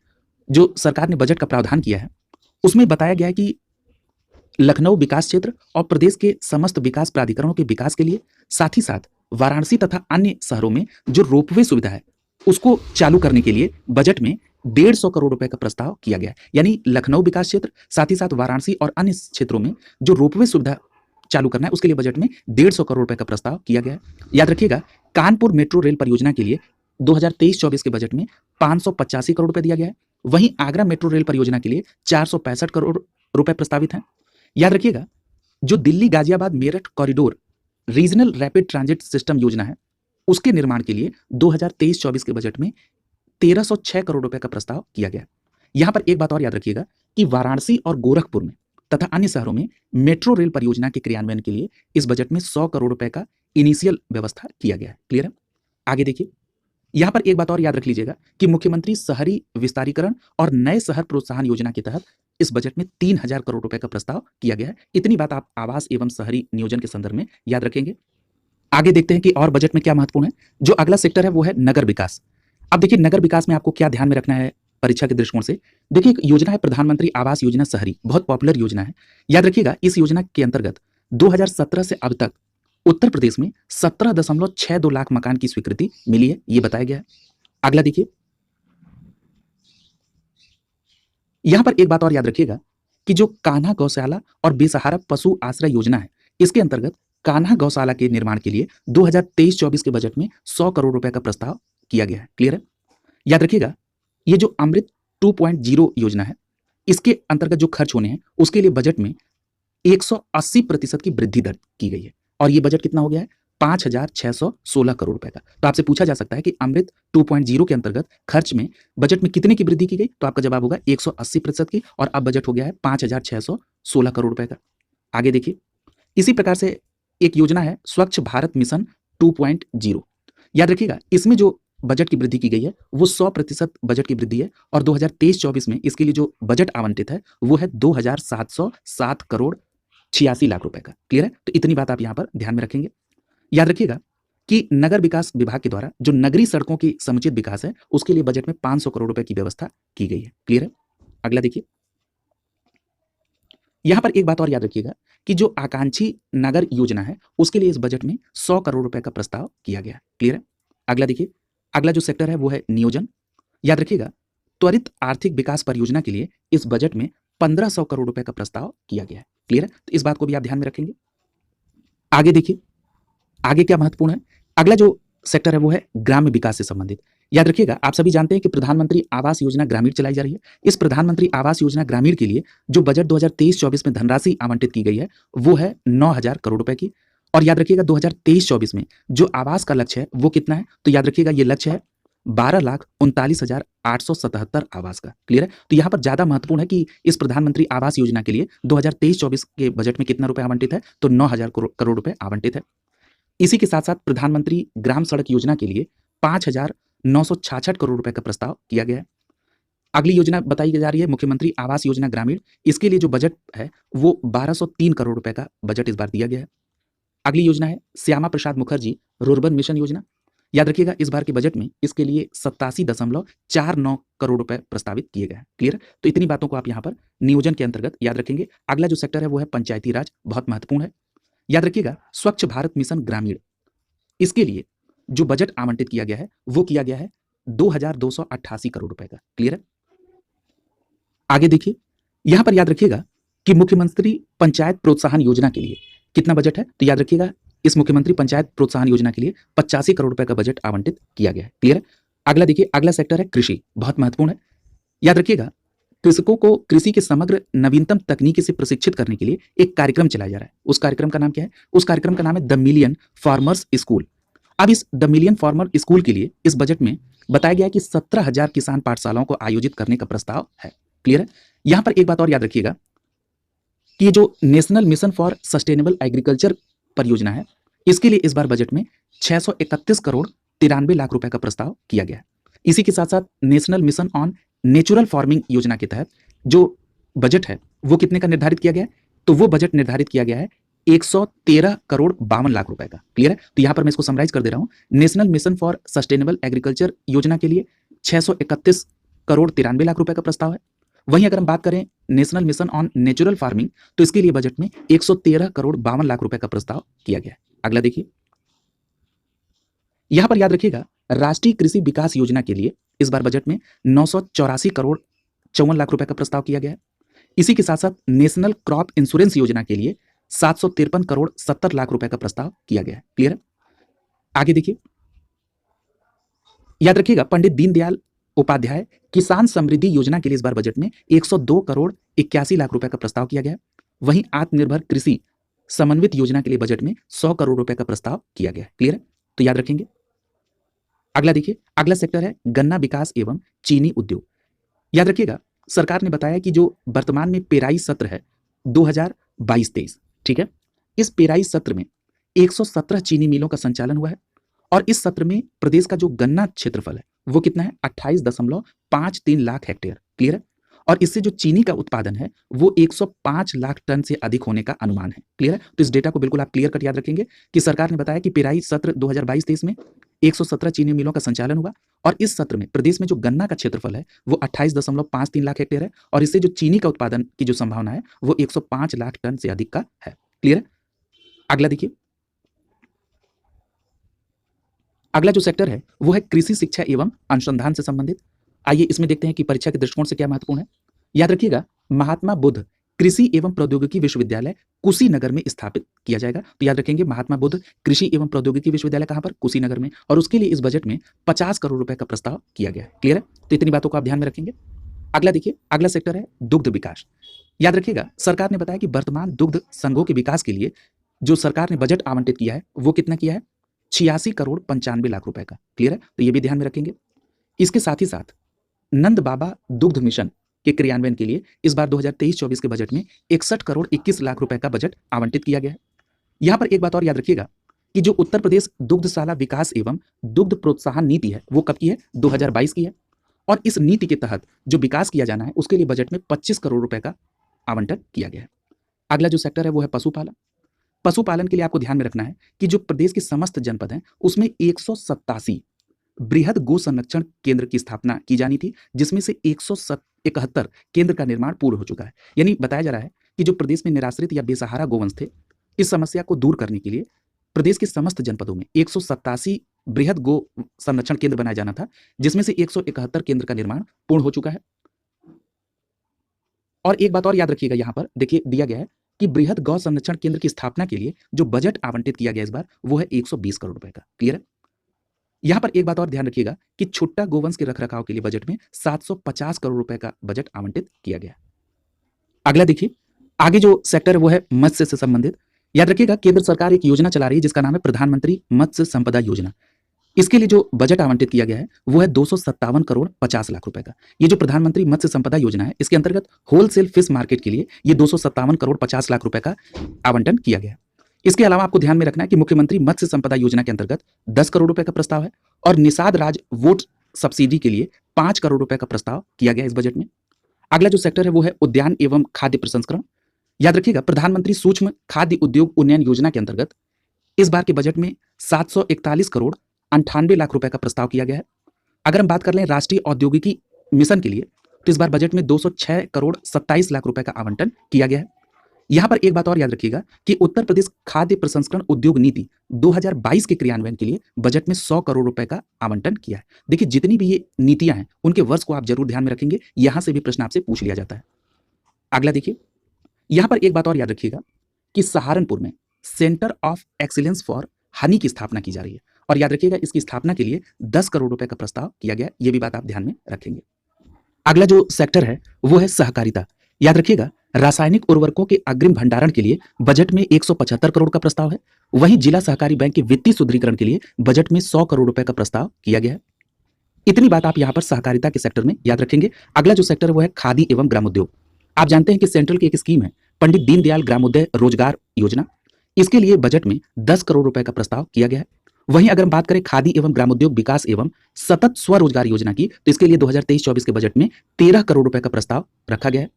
जो सरकार ने बजट का प्रावधान किया है उसमें बताया गया है कि लखनऊ विकास क्षेत्र और प्रदेश के समस्त विकास प्राधिकरणों के विकास के लिए, साथ ही साथ वाराणसी तथा अन्य शहरों में जो रोपवे सुविधा है उसको चालू करने के लिए बजट में 150 करोड़ रुपए का प्रस्ताव किया गया है। यानी लखनऊ विकास क्षेत्र, साथ ही साथ वाराणसी और अन्य क्षेत्रों में जो रोपवे सुविधा चालू करना है उसके लिए बजट में 150 करोड़ रुपए का प्रस्ताव किया गया है। याद रखिएगा, कानपुर मेट्रो रेल परियोजना के लिए 2023-24 के बजट में 585 करोड़ रुपए दिया गया है। वहीं आगरा मेट्रो रेल परियोजना के लिए 465 करोड़ रुपए प्रस्तावित हैं। याद रखिएगा, जो Delhi Ghaziabad Meerut corridor regional rapid transit system योजना है उसके निर्माण के लिए 2023-24 के बजट में 1306 करोड़ रुपए का प्रस्ताव किया गया। यहां पर एक बात और याद रखिएगा कि वाराणसी और गोरखपुर में तथा अन्य शहरों में मेट्रो रेल परियोजना के क्रियान्वयन के लिए इस बजट में 100 करोड़ रुपए का इनिशियल व्यवस्था किया गया है। क्लियर है? आगे देखिए, यहां पर एक बात और याद रख लीजिएगा कि मुख्यमंत्री शहरी विस्तारीकरण और नए शहर प्रोत्साहन योजना के तहत इस बजट में 3,000 करोड़ रुपए का प्रस्ताव किया गया है। इतनी बात आप आवास एवं शहरी नियोजन के संदर्भ में याद रखेंगे। आगे देखते हैं कि और बजट में क्या महत्वपूर्ण है। जो अगला सेक्टर है वो है नगर विकास। अब देखिए, नगर विकास में आपको क्या ध्यान में रखना है परीक्षा के दृष्टिकोण से। देखिए, एक योजना है प्रधानमंत्री आवास योजना शहरी, बहुत पॉपुलर योजना है। याद रखिएगा, इस योजना के अंतर्गत 2017 से अब तक उत्तर प्रदेश में 17.62 लाख मकान की स्वीकृति मिली है, ये बताया गया है। अगला देखिए, यहां पर एक बात और याद रखिएगा कि जो कान्हा गौशाला और बेसहारा पशु आश्रय योजना है, इसके अंतर्गत कान्हा गौशाला के निर्माण के लिए 2023-24 के बजट में 100 करोड़ रुपए का प्रस्ताव किया गया है। क्लियर है? याद रखिएगा, ये जो अमृत 2.0 योजना है, इसके अंतर्गत जो खर्च होने हैं उसके लिए बजट में 180% की वृद्धि दर की गई है और ये बजट कितना हो गया है? 5,616 करोड़ रुपए का। तो आपसे पूछा जा सकता है कि अमृत 2.0 के अंतर्गत खर्च में बजट में कितने की वृद्धि की गई? तो आपका जवाब होगा 180% की, और अब बजट हो गया है 5,616 करोड़ रुपए का। आगे देखिए, इसी प्रकार से एक योजना है स्वच्छ भारत मिशन 2.0। याद रखिएगा, इसमें जो बजट की वृद्धि की गई है वो 100% बजट की वृद्धि है और 2023-24 में इसके लिए जो बजट आवंटित है वो है 2,707 करोड़ 86 लाख रुपए का। क्लियर है? तो इतनी बात आप यहाँ पर ध्यान में रखेंगे। याद रखिएगा कि नगर विकास विभाग के द्वारा जो नगरीय सड़कों की समुचित विकास है उसके लिए बजट में 500 करोड़ रुपए की व्यवस्था की गई है। क्लियर है? अगला देखिए, यहां पर एक बात और याद रखिएगा कि जो आकांक्षी नगर योजना है उसके लिए इस बजट में 100 करोड़ रुपए का प्रस्ताव किया गया है। क्लियर है? अगला देखिए, अगला जो सेक्टर है वो है नियोजन। याद रखिएगा, त्वरित आर्थिक विकास परियोजना के लिए इस बजट में 1500 करोड़ रुपए का प्रस्ताव किया गया है। क्लियर है? तो इस बात को भी आप ध्यान में रखेंगे। आगे देखिए, आगे क्या महत्वपूर्ण है। अगला जो सेक्टर है वो है ग्राम्य विकास से संबंधित। याद रखिएगा, आप सभी जानते हैं कि प्रधानमंत्री आवास योजना ग्रामीण चलाई जा रही है। इस प्रधानमंत्री आवास योजना ग्रामीण के लिए जो बजट 2023-24 में धनराशि आवंटित की गई है वो है 9,000 करोड़ रुपए की। और याद रखिएगा, 2023-24 में जो आवास का लक्ष्य है वो कितना है? तो याद रखिएगा, ये लक्ष्य है 12,39,877 आवास का। क्लियर है? तो यहाँ पर ज्यादा महत्वपूर्ण है कि इस प्रधानमंत्री आवास योजना के लिए 2023-24 के बजट में कितना रुपए आवंटित है? तो 9,000 करोड़ रुपए आवंटित है। इसी के साथ साथ प्रधानमंत्री ग्राम सड़क योजना के लिए 5,966 करोड़ रुपए का प्रस्ताव किया गया है। अगली योजना बताई जा रही है मुख्यमंत्री आवास योजना ग्रामीण। इसके लिए जो बजट है वो 1,203 करोड़ रुपए का बजट इस बार दिया गया है। अगली योजना है श्यामा प्रसाद मुखर्जी रुर्बन मिशन योजना। याद रखिएगा, इस बार के बजट में इसके लिए 87.49 करोड़ रुपए प्रस्तावित किए गए हैं। क्लियर? तो इतनी बातों को आप यहाँ पर नियोजन के अंतर्गत याद रखेंगे। अगला जो सेक्टर है वो है पंचायती राज, बहुत महत्वपूर्ण है। याद रखिएगा, स्वच्छ भारत मिशन ग्रामीण, इसके लिए जो बजट आवंटित किया गया है वो किया गया है 2,288 करोड़ रुपए का। क्लियर है? आगे देखिए, यहां पर याद रखिएगा कि मुख्यमंत्री पंचायत प्रोत्साहन योजना के लिए कितना बजट है? तो याद रखिएगा, इस मुख्यमंत्री पंचायत प्रोत्साहन योजना के लिए 85 करोड़ रुपए का बजट आवंटित किया गया है। क्लियर है? अगला देखिए, अगला सेक्टर है कृषि, बहुत महत्वपूर्ण है। याद रखिएगा, कृषकों को कृषि के समग्र नवीनतम तकनीकी से प्रशिक्षित करने के लिए एक कार्यक्रम चलाया जा रहा है। उस कार्यक्रम का नाम क्या है? उस कार्यक्रम का नाम है द मिलियन फार्मर्स स्कूल। अब इस द मिलियन फार्मर स्कूल के लिए इस बजट में बताया गया है कि 17,000 किसान पाठशालाओं को आयोजित करने का प्रस्ताव है। क्लियर है? यहां पर एक बात और याद रखिएगा कि ये जो national mission for sustainable agriculture परियोजना है इसके लिए इस बार बजट में 631 करोड़ 93 लाख रुपए का प्रस्ताव किया गया है। इसी के साथ साथ national mission on natural farming योजना के तहत जो बजट है वो कितने का निर्धारित किया गया है? तो वो बजट निर्धारित किया गया है 113 करोड़ 52 लाख रुपए का। क्लियर है? तो यहां पर मैं इसको समराइज कर दे रहा हूं। National mission for sustainable agriculture योजना के लिए 631 करोड़ 93 लाख रुपए का प्रस्ताव है। वहीं अगर हम बात करें national mission on natural farming तो इसके लिए बजट में 113 करोड़ 52 लाख रुपए का प्रस्ताव किया गया है। अगला देखिए, यहां पर याद रखिएगा, राष्ट्रीय कृषि विकास योजना के लिए इस बार बजट में 984 करोड़ 54 लाख रुपए का प्रस्ताव किया गया है। इसी के साथ साथ नेशनल क्रॉप इंश्योरेंस योजना के लिए 753 करोड़ 70 लाख रुपए का प्रस्ताव किया गया है। क्लियर है? आगे देखिए, याद रखिएगा, पंडित दीनदयाल उपाध्याय किसान समृद्धि योजना के लिए इस बार बजट में 102 करोड़ 81 लाख रुपए का प्रस्ताव किया गया है। वहीं आत्मनिर्भर कृषि समन्वित योजना के लिए बजट में 100 करोड़ रुपए का प्रस्ताव किया गया है। क्लियर है? तो याद रखेंगे। अगला देखिए, अगला सेक्टर है गन्ना विकास एवं चीनी उद्योग। याद रखिएगा, सरकार ने बताया कि जो वर्तमान में पेराई सत्र है 2022-23, ठीक है, इस पेराई सत्र में 117 चीनी मिलों का संचालन हुआ है और इस सत्र में प्रदेश का जो गन्ना क्षेत्रफल है वो कितना है 28.53 लाख हेक्टेयर। क्लियर है। और इससे जो चीनी का उत्पादन है वो 105 लाख टन से अधिक होने का अनुमान है। क्लियर है। तो इस डेटा को बिल्कुल आप क्लियर कट याद रखेंगे कि सरकार ने बताया कि पेराई सत्र 2022-23 में 117 चीनी मिलों का संचालन हुआ और इस सत्र में प्रदेश में जो गन्ना का क्षेत्रफल है वो 28.53 लाख हेक्टेयर है और इससे जो चीनी का उत्पादन की जो संभावना है वो 105 लाख टन से अधिक का है। क्लियर है। अगला देखिए, अगला जो सेक्टर है वो है कृषि शिक्षा एवं अनुसंधान से संबंधित। आइए इसमें देखते हैं कि परीक्षा के दृष्टिकोण से क्या महत्वपूर्ण है। याद रखिएगा, महात्मा बुद्ध कृषि एवं प्रौद्योगिकी विश्वविद्यालय कुशीनगर में स्थापित किया जाएगा। तो याद रखेंगे महात्मा बुद्ध कृषि एवं प्रौद्योगिकी विश्वविद्यालय कहां पर, कुशीनगर में, और उसके लिए इस बजट में 50 करोड़ रुपए का प्रस्ताव किया गया है। क्लियर है। तो इतनी बातों को आप ध्यान में रखेंगे। अगला देखिए, अगला सेक्टर है दुग्ध विकास। याद रखिएगा, सरकार ने बताया कि वर्तमान दुग्ध संघों के विकास के लिए जो सरकार ने बजट आवंटित किया है वो कितना किया है, 86 करोड़ 95 लाख रुपए का। क्लियर है। तो ये भी ध्यान में रखेंगे। इसके साथ ही साथ नंद बाबा दुग्ध मिशन के क्रियान्वयन के लिए इस बार 2023-24 के बजट में 61 करोड़ 21 लाख रुपए का बजट आवंटित किया गया है। यहां पर एक बात और याद रखिएगा कि जो उत्तर प्रदेश दुग्धशाला विकास एवं दुग्ध प्रोत्साहन नीति है वो कब की है, 2022 की है। और इस नीति के तहत जो विकास किया जाना है उसके लिए बजट में 25 करोड़ रुपए का आवंटन किया गया है। अगला जो सेक्टर है वो है पशुपालन। पशुपालन के लिए आपको ध्यान में रखना है कि जो प्रदेश के समस्त जनपद हैं उसमें 187 बृहद गो संरक्षण केंद्र की स्थापना की जानी थी, जिसमें से 171 केंद्र का निर्माण पूर्ण हो चुका है। यानी बताया जा रहा है कि जो प्रदेश में निराश्रित या बेसहारा गोवंश थे, इस समस्या को दूर करने के लिए प्रदेश के समस्त जनपदों में 187 बृहद गो संरक्षण केंद्र बनाया जाना था, जिसमें से 171 केंद्र का निर्माण पूर्ण हो चुका है। और एक बात और याद रखिएगा, यहां पर देखिए दिया गया है कि बृहद गौ संरक्षण केंद्र की स्थापना के लिए जो बजट आवंटित किया गया इस बार वो है 120 करोड़ रुपए का। क्लियर है। यहां पर एक बात और ध्यान रखिएगा कि छुट्टा गोवंश के रखरखाव के लिए बजट में 750 करोड़ रुपए का बजट आवंटित किया गया। अगला देखिए, आगे जो सेक्टर है वो है मत्स्य से संबंधित। याद रखिएगा, केंद्र सरकार एक योजना चला रही है जिसका नाम है प्रधानमंत्री मत्स्य संपदा योजना। इसके लिए जो बजट आवंटित किया गया है वो है 257 करोड़ 50 लाख रुपए का। ये जो प्रधानमंत्री मत्स्य संपदा योजना है इसके अंतर्गत होलसेल फिश मार्केट के लिए ये 257 करोड़ 50 लाख रुपए का आवंटन किया गया है। इसके अलावा आपको ध्यान में रखना है कि मुख्यमंत्री मत्स्य संपदा योजना के अंतर्गत 10 करोड़ रुपए का प्रस्ताव है और निषाद राज वोट सब्सिडी के लिए 5 करोड़ रुपए का प्रस्ताव किया गया इस बजट में। अगला जो सेक्टर है वो है उद्यान एवं खाद्य प्रसंस्करण। याद रखिएगा, प्रधानमंत्री सूक्ष्म खाद्य उद्योग उन्नयन योजना के अंतर्गत इस बार के बजट में 741 करोड़ 98 लाख रुपए का प्रस्ताव किया गया है। अगर हम बात कर लें राष्ट्रीय औद्योगिकी मिशन के लिए तो इस बार बजट में 206 करोड़ 27 लाख रुपए का आवंटन किया गया है। यहां पर एक बात और याद रखिएगा कि उत्तर प्रदेश खाद्य प्रसंस्करण उद्योग नीति 2022 के क्रियान्वयन के लिए बजट में 100 करोड़ रुपए का आवंटन किया है। देखिए, जितनी भी ये नीतियां हैं उनके वर्ष को आप जरूर ध्यान में रखेंगे, यहां से भी प्रश्न आपसे पूछ लिया जाता है। अगला देखिए, यहां पर एक बात और याद रखिएगा कि सहारनपुर में centre of excellence for Honey की स्थापना की जा रही है और याद रखिएगा इसकी स्थापना के लिए 10 करोड़ रुपए का प्रस्ताव किया गया। ये भी बात आप ध्यान में रखेंगे। अगला जो सेक्टर है वो है सहकारिता। याद रखिएगा, रासायनिक उर्वरकों के अग्रिम भंडारण के लिए बजट में 175 करोड़ का प्रस्ताव है। वहीं जिला सहकारी बैंक के वित्तीय सुदृढ़ीकरण के लिए बजट में 100 करोड़ रुपए का प्रस्ताव किया गया है। इतनी बात आप यहां पर सहकारिता के सेक्टर में याद रखेंगे। अगला जो सेक्टर है वो है खादी एवं ग्रामोद्योग। आप जानते हैं कि सेंट्रल की एक स्कीम है पंडित दीनदयाल ग्रामोदय रोजगार योजना। इसके लिए बजट में 10 करोड़ रुपए का प्रस्ताव किया गया है। वहीं अगर हम बात करें खादी एवं ग्रामोद्योग विकास एवं सतत स्वरोजगार योजना की तो इसके लिए 2023-24 के बजट में 13 करोड़ रुपए का प्रस्ताव रखा गया है।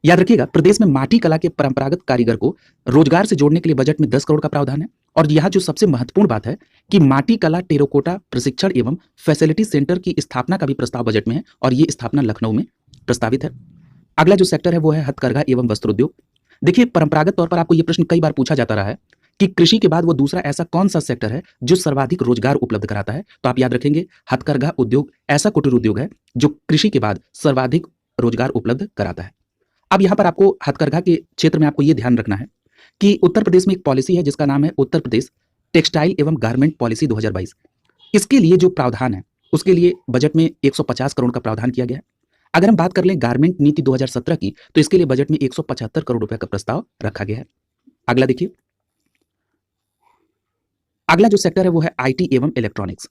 याद रखिएगा, प्रदेश में माटी कला के परंपरागत कारीगर को रोजगार से जोड़ने के लिए बजट में 10 करोड़ का प्रावधान है। और यह जो सबसे महत्वपूर्ण बात है कि माटी कला टेराकोटा प्रशिक्षण एवं फैसिलिटी सेंटर की स्थापना का भी प्रस्ताव बजट में है और ये स्थापना लखनऊ में प्रस्तावित है। अगला जो सेक्टर है वो है हथकरघा एवं वस्त्रोद्योग। देखिए, परंपरागत तौर पर आपको यह प्रश्न कई बार पूछा जाता रहा है कि कृषि के बाद वो दूसरा ऐसा कौन सा सेक्टर है जो सर्वाधिक रोजगार उपलब्ध कराता है। तो आप याद रखेंगे, हथकरघा उद्योग ऐसा कुटीर उद्योग है जो कृषि के बाद सर्वाधिक रोजगार उपलब्ध कराता है। अब यहाँ पर आपको हथकरघा के क्षेत्र में आपको ये ध्यान रखना है कि उत्तर प्रदेश में एक पॉलिसी है जिसका नाम है उत्तर प्रदेश टेक्सटाइल एवं गारमेंट पॉलिसी 2022। इसके लिए जो प्रावधान है उसके लिए बजट में 150 करोड़ का प्रावधान किया गया है। अगर हम बात कर लें गारमेंट नीति 2017 की तो इसके लिए बजट में 175 करोड़ रुपए का प्रस्ताव रखा गया है। अगला देखिए, अगला जो सेक्टर है वो है आईटी एवं इलेक्ट्रॉनिक्स।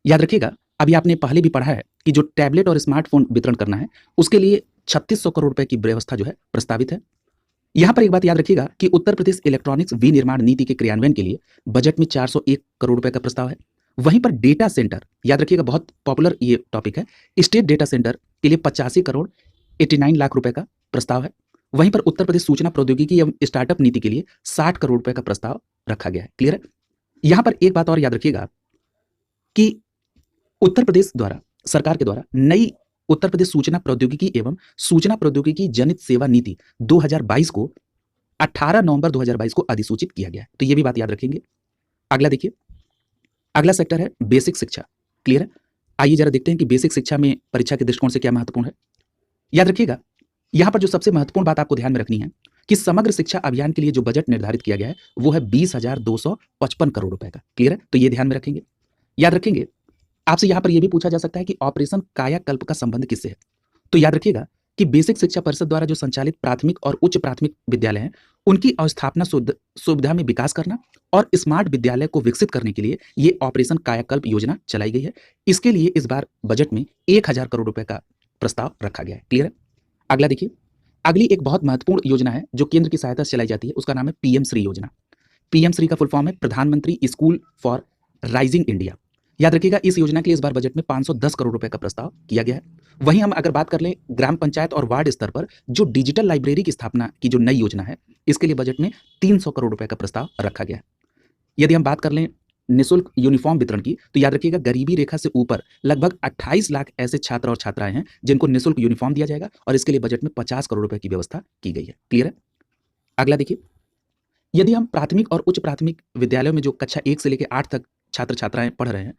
याद रखिएगा, अभी आपने पहले भी पढ़ा है कि जो टैबलेट और स्मार्टफोन वितरण करना है उसके लिए 3600 करोड़ रुपए की व्यवस्था जो है प्रस्तावित है। यहाँ पर एक बात याद रखिएगा कि उत्तर प्रदेश इलेक्ट्रॉनिक्स विनिर्माण नीति के क्रियान्वयन के लिए बजट में 401 करोड़ रुपए का प्रस्ताव है। वहीं पर डेटा सेंटर, याद रखिएगा बहुत पॉपुलर ये टॉपिक है, स्टेट डेटा सेंटर के लिए 85 करोड़ 89 लाख रुपए का प्रस्ताव है। वहीं पर उत्तर प्रदेश सूचना प्रौद्योगिकी एवं स्टार्टअप नीति के लिए 60 करोड़ रुपए का प्रस्ताव रखा गया है। क्लियर है? यहाँ पर एक बात और याद रखिएगा कि उत्तर प्रदेश द्वारा, सरकार के द्वारा नई उत्तर प्रदेश सूचना प्रौद्योगिकी एवं सूचना प्रौद्योगिकी जनित सेवा नीति 2022 को 18 नवंबर 2022 को अधिसूचित किया गया है। तो ये भी बात याद रखेंगे। अगला देखिए, अगला सेक्टर है बेसिक शिक्षा। क्लियर है? आइए जरा देखते हैं कि बेसिक शिक्षा में परीक्षा के दृष्टिकोण से क्या महत्वपूर्ण है। याद रखिएगा, यहां पर जो सबसे महत्वपूर्ण बात आपको ध्यान में रखनी है कि समग्र शिक्षा अभियान के लिए जो बजट निर्धारित किया गया है वो है 20,255 करोड़ रुपए का। क्लियर है? तो ये ध्यान में रखेंगे। याद रखेंगे, आपसे यहां पर यह भी पूछा जा सकता है कि ऑपरेशन कायाकल्प का संबंध किससे है। तो याद रखिएगा कि बेसिक शिक्षा परिषद द्वारा जो संचालित प्राथमिक और उच्च प्राथमिक विद्यालय हैं उनकी अवस्थापना सुविधा में विकास करना और स्मार्ट विद्यालय को विकसित करने के लिए ये ऑपरेशन कायाकल्प योजना चलाई गई है। इसके लिए इस बार बजट में 1,000 करोड़ रुपए का प्रस्ताव रखा गया है। क्लियर है? अगला देखिए, अगली एक बहुत महत्वपूर्ण योजना है जो केंद्र की सहायता से चलाई जाती है, उसका नाम है पीएम श्री योजना। पीएम श्री का फुल फॉर्म है प्रधानमंत्री स्कूल फॉर राइजिंग इंडिया। याद रखिएगा, इस योजना के लिए इस बार बजट में 510 करोड़ रुपए का प्रस्ताव किया गया है। वहीं हम अगर बात कर लें ग्राम पंचायत और वार्ड स्तर पर जो डिजिटल लाइब्रेरी की स्थापना की जो नई योजना है, इसके लिए बजट में 300 करोड़ रुपए का प्रस्ताव रखा गया है। यदि हम बात कर लें निःशुल्क यूनिफॉर्म वितरण की, तो याद रखिएगा गरीबी रेखा से ऊपर लगभग 28 लाख ऐसे छात्र और छात्राएं हैं जिनको निःशुल्क यूनिफॉर्म दिया जाएगा और इसके लिए बजट में 50 करोड़ रुपए की व्यवस्था की गई है। क्लियर है? अगला देखिए, यदि हम प्राथमिक और उच्च प्राथमिक विद्यालयों में जो कक्षा 1 से लेकर 8 तक छात्र छात्राएं पढ़ रहे हैं,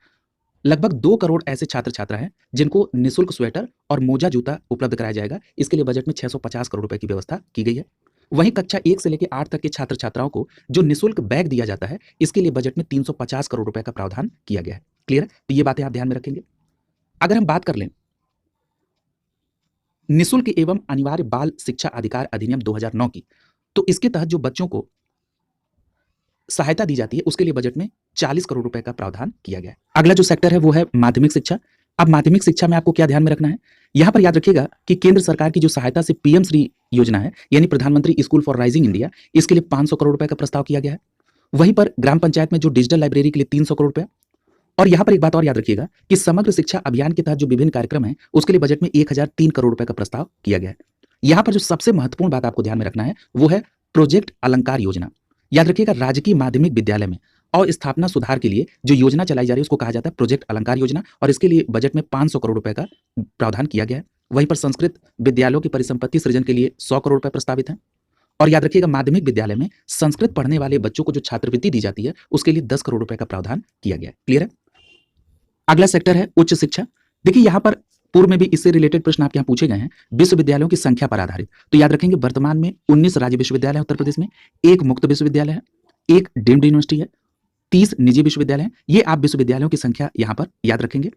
लगभग 2 करोड़ ऐसे छात्र छात्रा हैं जिनको निःशुल्क स्वेटर और मोजा जूता उपलब्ध कराया जाएगा। इसके लिए बजट में 650 करोड़ रुपए की व्यवस्था की गई है। वहीं कक्षा 1 से लेकर 8 तक के छात्र छात्राओं को जो निःशुल्क बैग दिया जाता है, इसके लिए बजट में 350 करोड़ रुपए का प्रावधान किया गया है। क्लियर है? तो ये बातें आप ध्यान में रखेंगे। अगर हम बात कर लें निःशुल्क एवं अनिवार्य बाल शिक्षा अधिकार अधिनियम 2009 की, तो इसके तहत जो बच्चों को सहायता दी जाती है उसके लिए बजट में 40 करोड़ रुपए का प्रावधान किया गया है। अगला जो सेक्टर है वो है माध्यमिक शिक्षा। अब माध्यमिक शिक्षा में आपको क्या ध्यान में रखना है, यहां पर याद रखिएगा कि केंद्र सरकार की जो सहायता से पीएम श्री योजना है, यानी प्रधानमंत्री स्कूल फॉर राइजिंग इंडिया, इसके लिए 500 करोड़ रुपए का प्रस्ताव किया गया है। वहीं पर ग्राम पंचायत में जो डिजिटल लाइब्रेरी के लिए 300 करोड़ रुपए, और यहां पर एक बात और याद रखिएगा कि समग्र शिक्षा अभियान के तहत जो विभिन्न कार्यक्रम है उसके लिए बजट में 1003 करोड़ रुपए का प्रस्ताव किया गया है। यहां पर जो सबसे महत्वपूर्ण बात आपको ध्यान में रखना है वो है प्रोजेक्ट अलंकार योजना। याद रखिएगा, राजकीय माध्यमिक विद्यालय में अवस्थापना सुधार के लिए जो योजना चलाई जा रही है उसको कहा जाता है प्रोजेक्ट अलंकार योजना, और इसके लिए बजट में 500 करोड़ रुपए का प्रावधान किया गया है। वहीं पर संस्कृत विद्यालयों की परिसंपत्ति सृजन के लिए 100 करोड़ रुपए प्रस्तावित है। और याद रखिएगा, माध्यमिक विद्यालय में संस्कृत पढ़ने वाले बच्चों को जो छात्रवृत्ति दी जाती है उसके लिए 10 करोड़ रुपए का प्रावधान किया गया है। क्लियर है? अगला सेक्टर है उच्च शिक्षा। देखिए, यहां पर पूर्व में भी इससे रिलेटेड प्रश्न आपके यहाँ पूछे गए हैं विश्वविद्यालयों की संख्या पर आधारित। तो याद रखेंगे, वर्तमान में 19 राज्य विश्वविद्यालय है उत्तर प्रदेश में, 1 मुक्त विश्वविद्यालय है, 1 डीम्ड यूनिवर्सिटी है, 30 निजी विश्वविद्यालय हैं। ये आप विश्वविद्यालयों की संख्या यहां पर याद रखेंगे।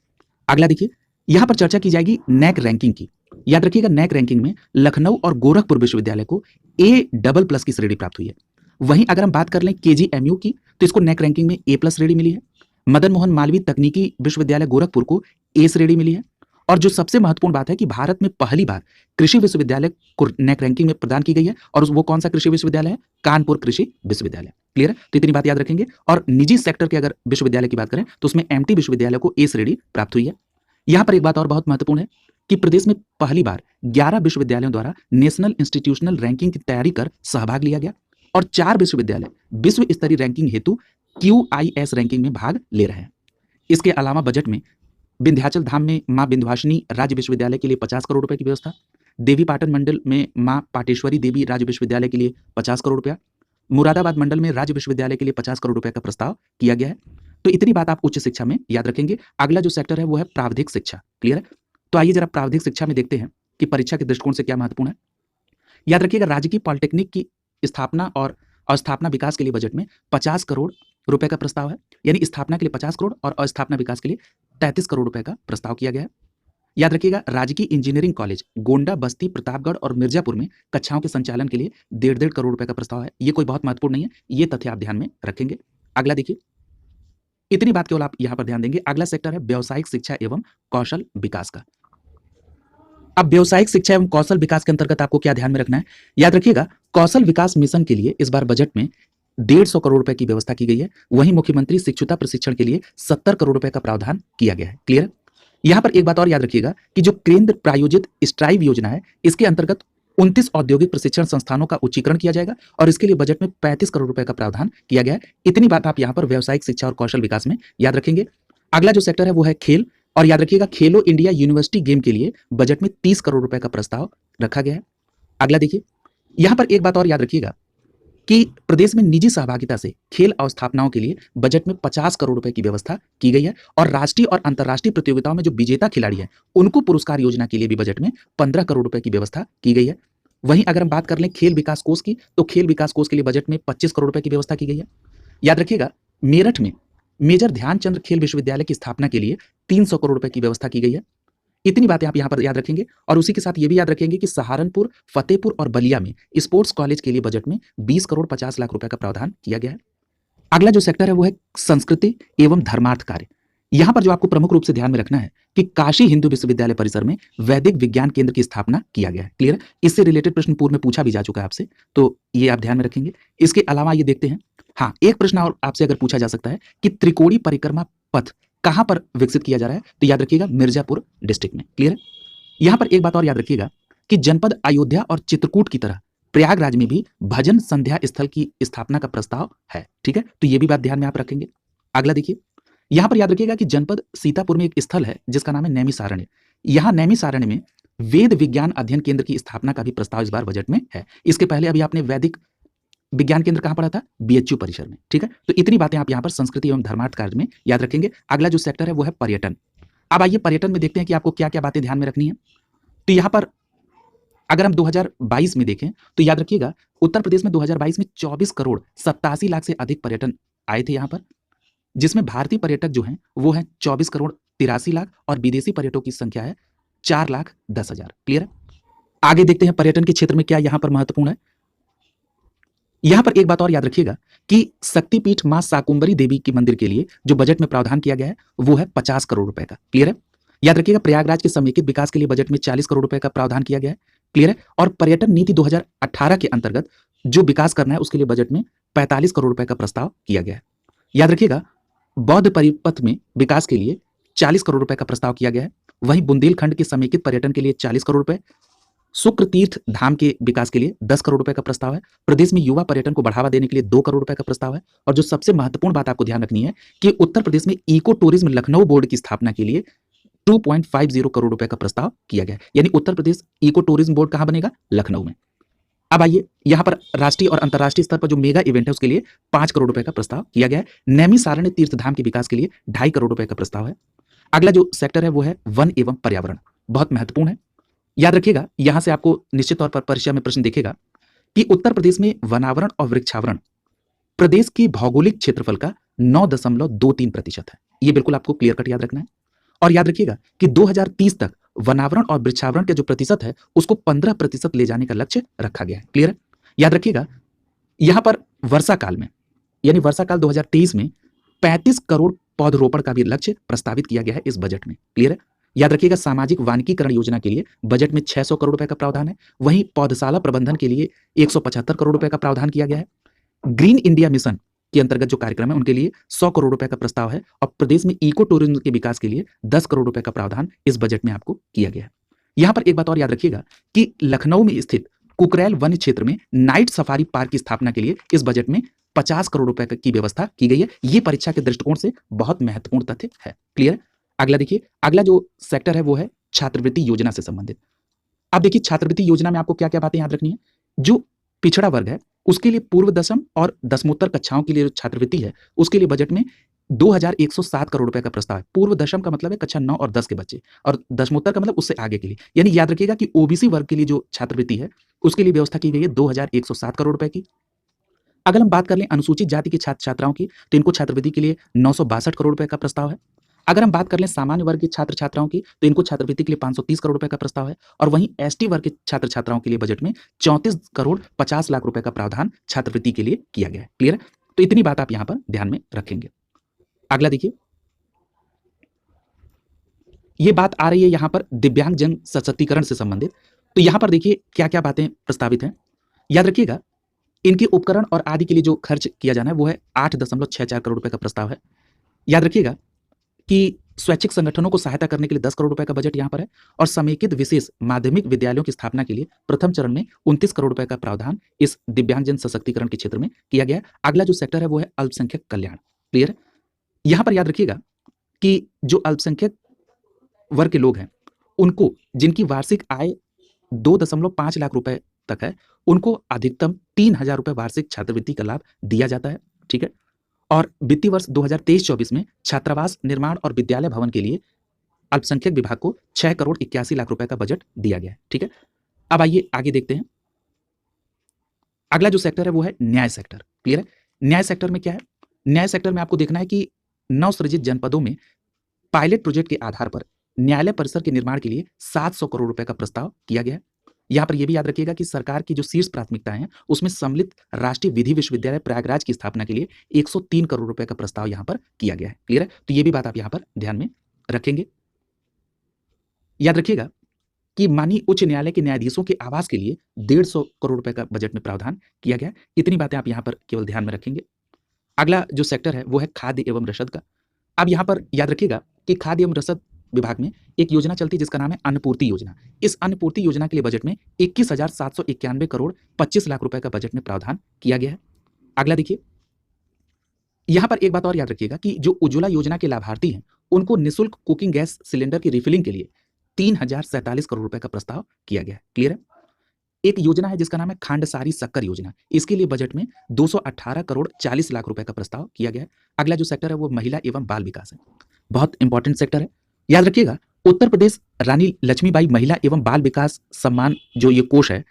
अगला देखिए, यहां पर चर्चा की जाएगी नैक रैंकिंग की। याद रखिएगा, नैक रैंकिंग में लखनऊ और गोरखपुर विश्वविद्यालय को A++ की श्रेणी प्राप्त हुई है। वहीं अगर हम बात कर लें KGMU की, तो इसको नैक रैंकिंग में A+ श्रेणी मिली है। मदन मोहन मालवीय तकनीकी विश्वविद्यालय गोरखपुर को A श्रेणी मिली है। और जो सबसे महत्वपूर्ण बात है कि भारत में पहली बार कृषि विश्वविद्यालय को नैक रैंकिंग में प्रदान की गई है, और वो कौन सा कृषि विश्वविद्यालय है? कानपुर कृषि विश्वविद्यालय। क्लियर है? तो इतनी बात याद रखेंगे। और निजी सेक्टर के अगर विश्वविद्यालय की बात करें तो उसमें MT विश्वविद्यालय को A श्रेणी प्राप्त हुई है। यहां पर एक बात और बहुत महत्वपूर्ण है कि प्रदेश में पहली बार 11 विश्वविद्यालयों द्वारा नेशनल इंस्टीट्यूशनल रैंकिंग की तैयारी कर सहभाग लिया गया, और 4 विश्वविद्यालय विश्व स्तरीय रैंकिंग हेतु QIS रैंकिंग में भाग ले रहे हैं। इसके अलावा बजट में विंध्याचल धाम में मां विंध्यवासिनी राज्य विश्वविद्यालय के लिए 50 करोड़ रुपए की व्यवस्था, देवी पाटन मंडल में मां पाटेश्वरी देवी राज्य विश्वविद्यालय के लिए 50 करोड़ रुपया, मुरादाबाद मंडल में राज्य विश्वविद्यालय के लिए 50 करोड़ रुपए का प्रस्ताव किया गया है। तो इतनी बात आप उच्च शिक्षा में याद रखेंगे। अगला जो सेक्टर है वो है प्राविधिक शिक्षा। क्लियर है? तो आइए जरा प्राविधिक शिक्षा में देखते हैं कि परीक्षा के दृष्टिकोण से क्या महत्वपूर्ण है। याद रखिएगा, राजकीय पॉलिटेक्निक की स्थापना और अस्थापना विकास के लिए बजट में 50 करोड़ रुपए का प्रस्ताव है, यानी स्थापना के लिए 50 करोड़ और अस्थापना विकास के लिए 33 करोड़ रुपए का प्रस्ताव किया गया है। याद रखिएगा, राजकीय इंजीनियरिंग कॉलेज गोंडा, बस्ती, प्रतापगढ़ और मिर्जापुर में कक्षाओं के संचालन के लिए 1.5 करोड़ रुपए का प्रस्ताव है। ये कोई बहुत महत्वपूर्ण नहीं है, ये तथ्य आप ध्यान में रखेंगे। अगला देखिए, इतनी बात केवल आप यहां पर ध्यान देंगे। अगला सेक्टर है व्यावसायिक शिक्षा एवं कौशल विकास का। अब व्यावसायिक शिक्षा एवं कौशल विकास के अंतर्गत आपको क्या ध्यान में रखना है, याद रखिएगा कौशल विकास मिशन के लिए इस बार बजट में 150 करोड़ रुपए की व्यवस्था की गई है। वहीं मुख्यमंत्री शिक्षुता प्रशिक्षण के लिए 70 करोड़ रुपए का प्रावधान किया गया है। क्लियर? यहां पर एक बात और याद रखिएगा कि जो केंद्र प्रायोजित स्ट्राइव योजना है, इसके अंतर्गत 29 औद्योगिक प्रशिक्षण संस्थानों का उच्चीकरण किया जाएगा और इसके लिए बजट में 35 करोड़ रुपए का प्रावधान किया गया है। इतनी बात आप यहां पर व्यावसायिक शिक्षा और कौशल विकास में याद रखेंगे। अगला जो सेक्टर है वो है खेल, और याद रखिएगा खेलो इंडिया यूनिवर्सिटी गेम के लिए बजट में 30 करोड़ रुपए का प्रस्ताव रखा गया है। अगला देखिए, यहां पर एक बात और याद रखिएगा कि प्रदेश में निजी सहभागिता से खेल अवस्थापनाओं के लिए बजट में 50 करोड़ रुपए की व्यवस्था की गई है और राष्ट्रीय और अंतर्राष्ट्रीय प्रतियोगिताओं में जो विजेता खिलाड़ी हैं उनको पुरस्कार योजना के लिए भी बजट में 15 करोड़ रुपए की व्यवस्था की गई है। वहीं अगर हम बात कर लें खेल विकास कोष की, तो खेल विकास कोष के लिए बजट में 25 करोड़ रुपए की व्यवस्था की गई है। याद रखिएगा मेरठ में मेजर ध्यानचंद खेल विश्वविद्यालय की स्थापना के लिए 300 करोड़ रुपए की व्यवस्था की गई है। इतनी बातें आप यहां पर याद रखेंगे और उसी के साथ ये भी याद रखेंगे कि सहारनपुर, फतेहपुर और बलिया में स्पोर्ट्स कॉलेज के लिए बजट में 20 करोड़ 50 लाख रुपए का प्रावधान किया गया है। अगला जो सेक्टर है वो है संस्कृति एवं धर्मार्थ कार्य। यहां पर जो आपको प्रमुख रूप से ध्यान में रखना है कि काशी हिंदू विश्वविद्यालय परिसर में वैदिक विज्ञान केंद्र की स्थापना किया गया है। क्लियर? इससे रिलेटेड प्रश्न पूर्व में पूछा भी जा चुका है आपसे, तो ये आप ध्यान में रखेंगे। इसके अलावा ये देखते हैं, हाँ एक प्रश्न और आपसे अगर पूछा जा सकता है कि त्रिकोणी परिक्रमा पथ कहां पर विकसित किया जा रहा है, तो याद रखिएगा मिर्जापुर डिस्ट्रिक्ट में। क्लियर है? यहां पर एक बात और याद रखिएगा कि जनपद अयोध्या और चित्रकूट की तरह प्रयागराज में भी भजन संध्या स्थल की स्थापना का प्रस्ताव है। ठीक है, तो ये भी बात ध्यान में आप रखेंगे। अगला देखिए, यहां पर याद रखिएगा कि जनपद सीतापुर में एक स्थल है जिसका नाम है नैमिसारण्य। यहां नैमिसारण्य में वेद विज्ञान अध्ययन केंद्र की स्थापना का भी प्रस्ताव इस बार बजट में है। इसके पहले अभी आपने वैदिक विज्ञान केंद्र कहां पढ़ा था? बीएचयू परिसर में। ठीक है, तो इतनी बातें आप यहां पर संस्कृति एवं धर्मार्थ कार्य में याद रखेंगे। अगला जो सेक्टर है वो है पर्यटन। अब आइए पर्यटन में देखते हैं कि आपको क्या क्या बातें ध्यान में रखनी है। तो यहां पर अगर हम 2022 में देखें तो याद रखिएगा उत्तर प्रदेश में 2022 में 24 करोड़ 87 लाख से अधिक पर्यटन आए थे यहां पर, जिसमें भारतीय पर्यटक जो हैं वो हैं 24 करोड़ 83 लाख और विदेशी पर्यटकों की संख्या है 4,10,000। क्लियर है? आगे देखते हैं पर्यटन के क्षेत्र में क्या यहां पर महत्वपूर्ण है। यहां पर एक बात और याद रखिएगा कि शक्तिपीठ मां शाकुंभरी देवी के मंदिर के लिए जो बजट में प्रावधान किया गया है वो है 50 करोड़ रुपए का। क्लियर है? याद रखिएगा प्रयागराज के समेकित विकास के लिए बजट में 40 करोड़ रुपए का प्रावधान किया गया है। क्लियर है? और पर्यटन नीति 2018 के अंतर्गत जो विकास करना है उसके लिए बजट में 45 करोड़ रुपए का प्रस्ताव किया गया है। याद रखिएगा बौद्ध परिपथ में विकास के लिए 40 करोड़ रुपए का प्रस्ताव किया गया है। वहीं बुंदेलखंड के समेकित पर्यटन के लिए 40 करोड़ रुपए, शुक्र तीर्थ धाम के विकास के लिए 10 करोड़ रुपए का प्रस्ताव है। प्रदेश में युवा पर्यटन को बढ़ावा देने के लिए 2 करोड़ रुपए का प्रस्ताव है। और जो सबसे महत्वपूर्ण बात आपको ध्यान रखनी है कि उत्तर प्रदेश में इको टूरिज्म लखनऊ बोर्ड की स्थापना के लिए 2.50 करोड़ रुपए का प्रस्ताव किया गया है। यानी Uttar Pradesh eco tourism board कहां बनेगा? लखनऊ में। अब आइए यहां पर राष्ट्रीय और अंतर्राष्ट्रीय स्तर पर जो मेगा इवेंट है उसके लिए 5 करोड़ रुपए का प्रस्ताव किया गया है। नैमिसारण्य तीर्थ धाम के विकास के लिए 2.5 करोड़ रुपए का प्रस्ताव है। अगला जो सेक्टर है वो है वन एवं पर्यावरण, बहुत महत्वपूर्ण है। याद रखिएगा यहां से आपको निश्चित तौर पर परीक्षा में प्रश्न दिखेगा कि उत्तर प्रदेश में वनावरण और वृक्षावरण प्रदेश की भौगोलिक क्षेत्रफल का 9.23% है। ये बिल्कुल आपको क्लियर कट याद रखना है। और याद रखिएगा कि 2030 तक वनावरण और वृक्षावरण के जो प्रतिशत है उसको 15% ले जाने का लक्ष्य रखा गया है। क्लियर है? याद रखिएगा यहां पर वर्षा काल में यानी वर्षा काल 2023 में 35 करोड़ पौधरोपण का भी लक्ष्य प्रस्तावित किया गया है इस बजट में। क्लियर है? याद रखिएगा सामाजिक वानिकीकरण योजना के लिए बजट में 600 करोड़ रुपए का प्रावधान है। वहीं पौधशाला प्रबंधन के लिए 175 करोड़ रुपए का प्रावधान किया गया है। ग्रीन इंडिया मिशन के अंतर्गत जो कार्यक्रम है उनके लिए 100 करोड़ रुपए का प्रस्ताव है और प्रदेश में इको टूरिज्म के विकास के लिए 10 करोड़ रुपए का प्रावधान इस बजट में आपको किया गया है। यहां पर एक बात और याद रखिएगा कि लखनऊ में स्थित कुकरेल वन क्षेत्र में नाइट सफारी पार्क की स्थापना के लिए इस बजट में 50 करोड़ रुपए की व्यवस्था की गई है। ये परीक्षा के दृष्टिकोण से बहुत महत्वपूर्ण तथ्य है। क्लियर? अगला देखिए, अगला जो सेक्टर है वो है छात्रवृत्ति योजना से संबंधित। अब देखिए छात्रवृत्ति योजना में आपको क्या क्या बातें याद रखनी है। जो पिछड़ा वर्ग है उसके लिए पूर्व दशम और दशमोत्तर कक्षाओं के लिए जो छात्रवृत्ति है उसके लिए बजट में 2107 करोड़ रुपए का प्रस्ताव है। पूर्व दशम का मतलब है कक्षा 9 और 10 के बच्चे, और दशमोत्तर का मतलब उससे आगे के लिए। यानी याद रखिएगा कि ओबीसी वर्ग के लिए जो छात्रवृत्ति है उसके लिए व्यवस्था की गई है 2107 करोड़ रुपए की। अगर हम बात कर लें अनुसूचित जाति के छात्र छात्राओं की तो इनको छात्रवृत्ति के लिए 962 करोड़ रुपए का प्रस्ताव है। अगर हम बात कर लें सामान्य वर्ग के छात्र छात्राओं की तो इनको छात्रवृत्ति के लिए 530 करोड़ रुपए का प्रस्ताव है। और वहीं एसटी वर्ग के छात्र छात्राओं के लिए बजट में 34 करोड़ 50 लाख रुपए का प्रावधान छात्रवृत्ति के लिए किया गया है। क्लियर है? तो इतनी बात आप यहां पर ध्यान में रखेंगे। अगला देखिए, ये बात आ रही है यहाँ पर दिव्यांग जन सशक्तिकरण से संबंधित। तो यहाँ पर देखिए क्या-क्या बातें प्रस्तावित हैं। याद रखिएगा, इनके उपकरण और आदि के लिए जो खर्च किया जाना है वो है 8.64 करोड़ रुपए का प्रस्ताव है। याद रखिएगा कि स्वैच्छिक संगठनों को सहायता करने के लिए 10 करोड़ रुपए का बजट यहाँ पर है और समेकित विशेष माध्यमिक विद्यालयों की स्थापना के लिए प्रथम चरण में 29 करोड़ रुपए का प्रावधान इस दिव्यांगजन सशक्तिकरण के क्षेत्र में किया गया है। अगला जो सेक्टर है वो है अल्पसंख्यक कल्याण। क्लियर है? यहाँ पर याद रखिएगा कि जो अल्पसंख्यक वर्ग के लोग हैं, उनको जिनकी वार्षिक आय 2.5 लाख रुपए तक है, उनको अधिकतम 3,000 रुपए वार्षिक छात्रवृत्ति का लाभ दिया जाता है। ठीक है? और वित्तीय वर्ष 2023-24 में छात्रावास निर्माण और विद्यालय भवन के लिए अल्पसंख्यक विभाग को 6 करोड़ 81 लाख रुपए का बजट दिया गया है। ठीक है? अब आइए आगे देखते हैं। अगला जो सेक्टर है वो है न्याय सेक्टर। क्लियर है? न्याय सेक्टर में क्या है? न्याय सेक्टर में आपको देखना है कि नवसृजित जनपदों में पायलट प्रोजेक्ट के आधार पर न्यायालय परिसर के निर्माण के लिए 700 करोड़ रुपए का प्रस्ताव किया गया है। यहाँ पर यह भी याद रखिएगा कि सरकार की जो शीर्ष प्राथमिकताएं हैं उसमें सम्मिलित राष्ट्रीय विधि विश्वविद्यालय प्रयागराज की स्थापना के लिए 103 करोड़ रुपए का प्रस्ताव यहाँ पर किया गया है। क्लियर है? तो ये भी बात आप यहाँ पर ध्यान में रखेंगे। याद रखिएगा कि माननीय उच्च न्यायालय के न्यायाधीशों के आवास के लिए 150 करोड़ रुपए का बजट में प्रावधान किया गया है। इतनी बातें आप यहाँ पर केवल ध्यान में रखेंगे। अगला जो सेक्टर है वो है खाद्य एवं रसद का। अब यहाँ पर याद रखिएगा कि खाद्य एवं रसद विभाग में एक योजना चलती है जिसका नाम है अन्नपूर्ति योजना। इस अन्नपूर्ति योजना के लिए बजट में 21,791 करोड़ 25 लाख रुपए का बजट में प्रावधान किया गया है। अगला देखिए, यहाँ पर एक बात और याद रखिएगा कि जो उज्ज्वला योजना के लाभार्थी हैं उनको निःशुल्क कुकिंग गैस सिलेंडर की रिफिलिंग के लिए 3,047 करोड़ रुपए का प्रस्ताव किया गया है। क्लियर है? एक योजना है जिसका नाम है खांडसारी शक्कर योजना। इसके लिए बजट में 218 करोड़ 40 लाख रुपए का प्रस्ताव किया गया है। अगला जो सेक्टर है वो महिला एवं बाल विकास है। बहुत इंपॉर्टेंट सेक्टर है। याद रखिएगा, उत्तर प्रदेश रानी लक्ष्मीबाई महिला एवं बाल विकास सम्मान जो ये कोष है,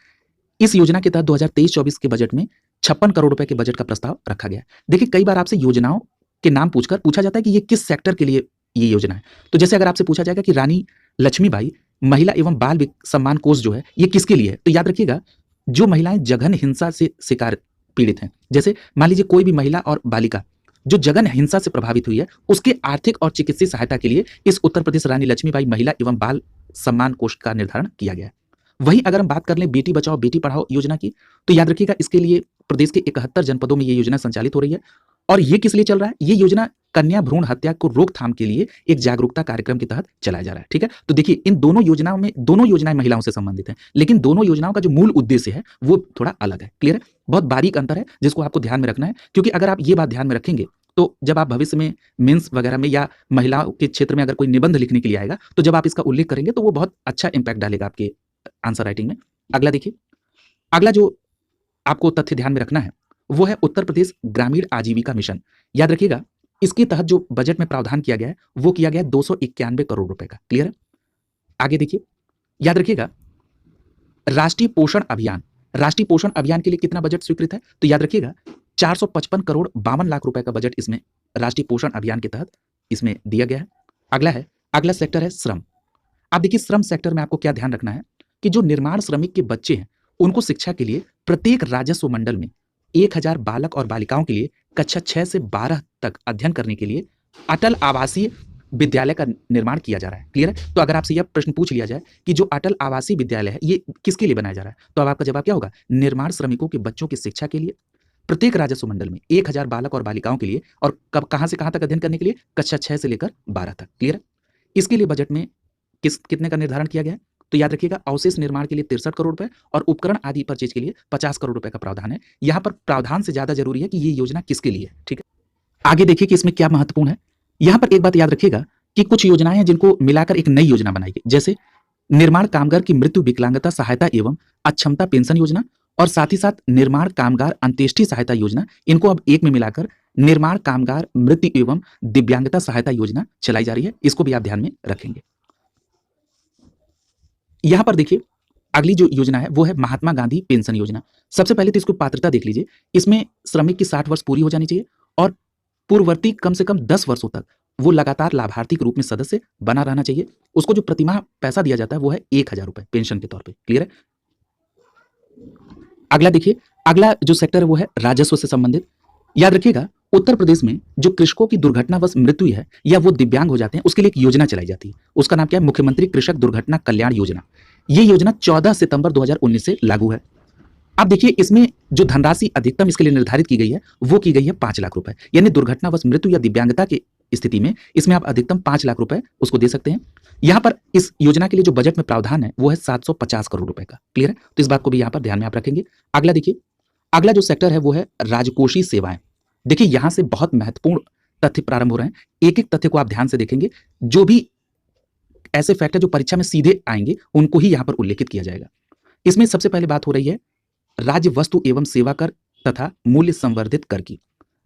इस योजना के तहत 2023-24 के बजट में 56 करोड़ रुपए के बजट का प्रस्ताव रखा गया है। देखिए, कई बार आपसे योजनाओं के नाम पूछकर पूछा जाता है कि ये किस सेक्टर के लिए ये योजना है। तो जैसे अगर आपसे पूछा जाएगा कि रानी लक्ष्मीबाई महिला एवं बाल सम्मान कोष जो है ये किसके लिए है, तो याद रखिएगा जो महिलाएं जघन्य हिंसा से शिकार पीड़ित हैं, जैसे मान लीजिए कोई भी महिला और बालिका जो जघन्य हिंसा से प्रभावित हुई है, उसके आर्थिक और चिकित्सीय सहायता के लिए इस उत्तर प्रदेश रानी लक्ष्मीबाई महिला एवं बाल सम्मान कोष का निर्धारण किया गया है। वहीं अगर हम बात कर लें बेटी बचाओ बेटी पढ़ाओ योजना की, तो याद रखिएगा इसके लिए प्रदेश के 71 जनपदों में ये योजना संचालित हो रही है। और ये किस लिए चल रहा है? ये योजना कन्या भ्रूण हत्या को रोकथाम के लिए एक जागरूकता कार्यक्रम के तहत चलाया जा रहा है। ठीक है? तो देखिए, इन दोनों योजनाओं में दोनों योजनाएं महिलाओं से संबंधित हैं, लेकिन दोनों योजनाओं का जो मूल उद्देश्य है वो थोड़ा अलग है। क्लियर है? बहुत बारीक अंतर है जिसको आपको ध्यान में रखना है, क्योंकि अगर आप ये बात ध्यान में रखेंगे तो जब आप भविष्य में मेंस वगैरह में या महिलाओं के क्षेत्र में अगर कोई निबंध लिखने के लिए आएगा, तो जब आप इसका उल्लेख करेंगे तो वो बहुत अच्छा इंपैक्ट डालेगा आपके आंसर राइटिंग में। अगला देखिए, अगला जो आपको तथ्य ध्यान में रखना है वो है उत्तर प्रदेश ग्रामीण आजीविका मिशन। याद रखिएगा, इसके तहत जो बजट में प्रावधान किया गया है वो किया गया 291 करोड़ रुपए का। क्लियर है? आगे देखिए, याद रखिएगा राष्ट्रीय पोषण अभियान के लिए कितना बजट स्वीकृत है? तो याद रखिएगा 455 करोड़ 52 लाख रुपए का बजट इसमें राष्ट्रीय पोषण अभियान के तहत इसमें दिया गया है। अगला सेक्टर है श्रम। अब देखिए, श्रम सेक्टर में आपको क्या ध्यान रखना है कि जो निर्माण श्रमिक के बच्चे हैं उनको शिक्षा के लिए प्रत्येक राजस्व मंडल में 1000 बालक और बालिकाओं के लिए कक्षा 6 से 12 तक अध्ययन करने के लिए अटल आवासीय विद्यालय का निर्माण किया जा रहा है। क्लियर है? तो अगर आपसे यह प्रश्न पूछ लिया जाए कि जो अटल आवासीय विद्यालय है ये किसके लिए बनाया जा रहा है, तो अब आपका जवाब क्या होगा? निर्माण श्रमिकों के बच्चों की शिक्षा के लिए प्रत्येक राजस्व मंडल में 1000 बालक और बालिकाओं के लिए, और कब कहां से कहां तक अध्ययन करने के लिए? कक्षा 6 से लेकर 12 तक। क्लियर है? इसके लिए बजट में कितने का निर्धारण किया गया है? तो याद रखिएगा अवशेष निर्माण के लिए 63 करोड़ रुपए और उपकरण आदि परचेज के लिए 50 करोड़ रुपए का प्रावधान है। यहाँ पर प्रावधान से ज्यादा जरूरी है कि ये योजना किसके लिए है। ठीक है? आगे देखिए कि इसमें क्या महत्वपूर्ण है। यहाँ पर एक बात याद रखिएगा कि कुछ योजनाएं हैं जिनको मिलाकर एक नई योजना बनाई गई, जैसे निर्माण कामगार की मृत्यु विकलांगता सहायता एवं अक्षमता पेंशन योजना और साथ ही साथ निर्माण कामगार अंत्येष्टि सहायता योजना। इनको अब एक में मिलाकर निर्माण कामगार मृत्यु एवं दिव्यांगता सहायता योजना चलाई जा रही है। इसको भी आप ध्यान में रखेंगे। यहां पर देखिए, अगली जो योजना है वो है महात्मा गांधी पेंशन योजना। सबसे पहले तो इसको पात्रता देख लीजिए। इसमें श्रमिक की 60 वर्ष पूरी हो जानी चाहिए और पूर्ववर्ती कम से कम 10 वर्षों तक वो लगातार लाभार्थी के रूप में सदस्य बना रहना चाहिए। उसको जो प्रतिमाह पैसा दिया जाता है वो है 1000 रुपए पेंशन के तौर पे। क्लियर है? अगला देखिए, अगला जो सेक्टर है वो है राजस्व से संबंधित। याद रखिएगा, उत्तर प्रदेश में जो कृषकों की दुर्घटनावश मृत्यु है या वो दिव्यांग हो जाते हैं, उसके लिए एक योजना चलाई जाती है। उसका नाम क्या है? मुख्यमंत्री कृषक दुर्घटना कल्याण योजना। ये योजना 14 सितंबर 2019 से लागू है। अब देखिए, इसमें जो धनराशि अधिकतम इसके लिए निर्धारित की गई है, वो की गई है 5 लाख रुपए। यानी दुर्घटनावश मृत्यु या दिव्यांगता की स्थिति में इसमें आप अधिकतम 5 लाख रुपए उसको दे सकते हैं। यहाँ पर इस योजना के लिए जो बजट में प्रावधान है वो है 750 करोड़ रुपए का। क्लियर है? तो इस बात को भी यहाँ पर ध्यान में आप रखेंगे। अगला देखिए, अगला जो सेक्टर है वो है राजकोषीय सेवाएं। देखिए, यहां से बहुत महत्वपूर्ण तथ्य प्रारंभ हो रहे हैं। एक एक तथ्य को आप ध्यान से देखेंगे। जो भी ऐसे फैक्टर जो परीक्षा में सीधे आएंगे उनको ही यहां पर उल्लेखित किया जाएगा। इसमें सबसे पहले बात हो रही है राज्य वस्तु एवं सेवा कर तथा मूल्य संवर्धित कर की।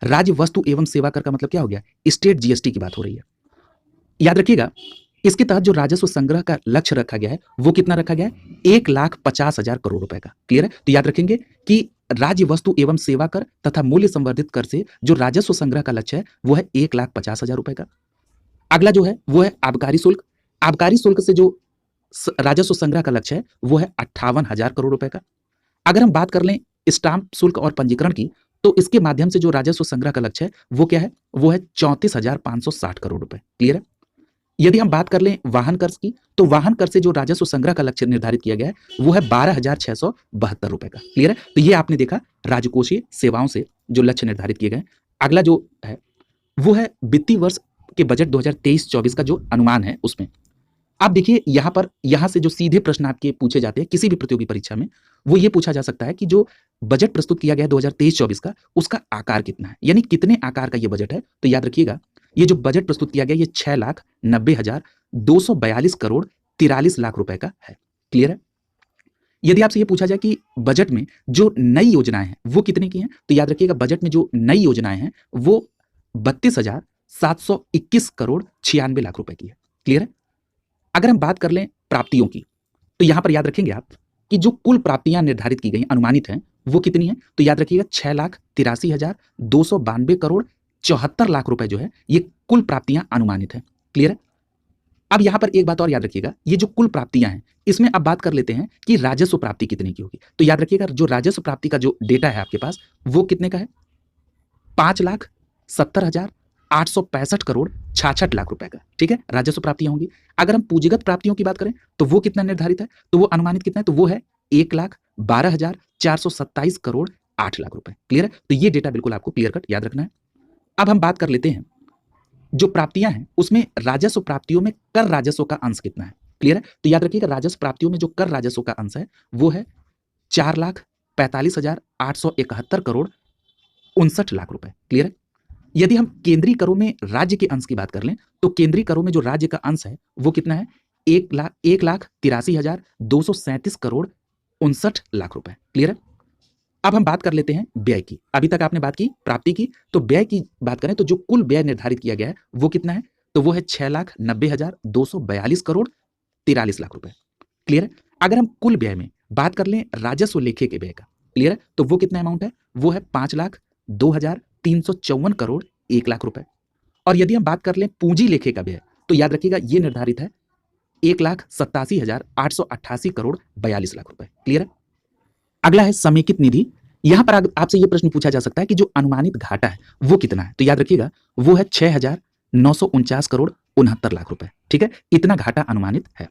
राज्य वस्तु एवं सेवा कर का मतलब क्या हो गया? स्टेट जीएसटी की बात हो रही है। याद रखिएगा, इसके तहत जो राजस्व संग्रह का लक्ष्य रखा गया है वो कितना रखा गया है? 1,50,000 करोड़ रुपए का। क्लियर है? तो याद रखेंगे कि राज्य वस्तु एवं सेवा कर तथा मूल्य संवर्धित कर से जो राजस्व संग्रह का लक्ष्य है वो है 1,50,000 रुपए का। अगला जो है वो है आबकारी शुल्क। आबकारी शुल्क से जो राजस्व संग्रह का लक्ष्य है वो है 58,000 करोड़ रुपए का। अगर हम बात कर लें स्टाम्प शुल्क और पंजीकरण की, तो इसके माध्यम से जो राजस्व संग्रह का लक्ष्य है वो क्या है? वो है 34,560 करोड़ रुपए। क्लियर है? यदि हम बात कर लें वाहन कर की, तो वाहन कर से जो राजस्व संग्रह का लक्ष्य निर्धारित किया गया है वो है 12,672 रुपए का। क्लियर है? तो ये आपने देखा राजकोषीय सेवाओं से जो लक्ष्य निर्धारित किए गए। अगला जो है वो है वित्तीय वर्ष के बजट 2023-24 का जो अनुमान है उसमें। आप देखिए, यहां से जो सीधे प्रश्न आपके पूछे जाते हैं किसी भी प्रतियोगी परीक्षा में, वो ये पूछा जा सकता है कि जो बजट प्रस्तुत किया गया 2023-24 का, उसका आकार कितना है, यानी कितने आकार का ये बजट है। तो याद रखिएगा, ये जो बजट प्रस्तुत किया गया ये 6,90,242 करोड़ 43 लाख रुपए का है। क्लियर है? यदि आपसे ये पूछा जाए कि बजट में जो नई योजनाएं हैं वो कितने की हैं, तो याद रखिएगा बजट में जो नई योजनाएं हैं वो 32,721 करोड़ 96 लाख रुपए की है। क्लियर है? अगर हम बात कर लें प्राप्तियों की, तो यहां पर याद रखेंगे आप कि जो कुल प्राप्तियां निर्धारित की गई अनुमानित हैं वो कितनी है? तो याद रखिएगा 6,83,292 करोड़ 74 लाख रुपए जो है ये कुल प्राप्तियां अनुमानित है। क्लियर है? अब यहां पर एक बात और याद रखिएगा, ये जो कुल प्राप्तियां हैं इसमें अब बात कर लेते हैं कि राजस्व प्राप्ति कितने की होगी। तो याद रखिएगा, जो राजस्व प्राप्ति का जो डेटा है आपके पास वो कितने का है? 5,70,865 करोड़ 66 लाख रुपए का। ठीक है? राजस्व प्राप्तियां होंगी। अगर हम पूंजीगत प्राप्तियों की बात करें तो वो कितना निर्धारित है? तो वो अनुमानित कितना है? तो वो है 1,12,427 करोड़ 8 लाख रुपए। क्लियर है? तो ये डेटा बिल्कुल आपको क्लियर कट याद रखना है। अब हम बात कर लेते हैं जो प्राप्तियां हैं उसमें राजस्व प्राप्तियों में कर राजस्व का अंश कितना है। क्लियर है? तो याद रखिएगा, राजस्व प्राप्तियों में जो कर राजस्व का अंश है वो है 4,45,871 करोड़ 59 लाख रुपए। क्लियर है? यदि हम केंद्रीय करों में राज्य के अंश की बात कर लें तो केंद्रीय करों में जो राज्य का अंश है वो कितना है? 1,83,237 करोड़ 59 लाख रुपए। क्लियर है? अब हम बात कर लेते हैं व्यय की। अभी तक आपने बात की प्राप्ति की, तो व्यय की बात करें तो जो कुल व्यय निर्धारित किया गया है वो कितना है? तो वो है 6,90,242 करोड़ 43 लाख रुपए। क्लियर है? अगर हम कुल व्यय में बात कर लें राजस्व लेखे के व्यय का, क्लियर है, तो वो कितना अमाउंट है? वो है 5,02,354 करोड़ 1 लाख रुपए। और यदि हम बात कर लें पूंजी लेखे का व्यय, तो याद रखिएगा ये निर्धारित है 1,87,888 करोड़ 42 लाख रुपए। क्लियर है? अगला है समेकित निधि। यहां पर आपसे यह प्रश्न पूछा जा सकता है कि जो अनुमानित घाटा है वो कितना है। तो याद रखिएगा वो है 6,949 करोड़ 69 लाख रुपए। ठीक है? इतना घाटा अनुमानित है।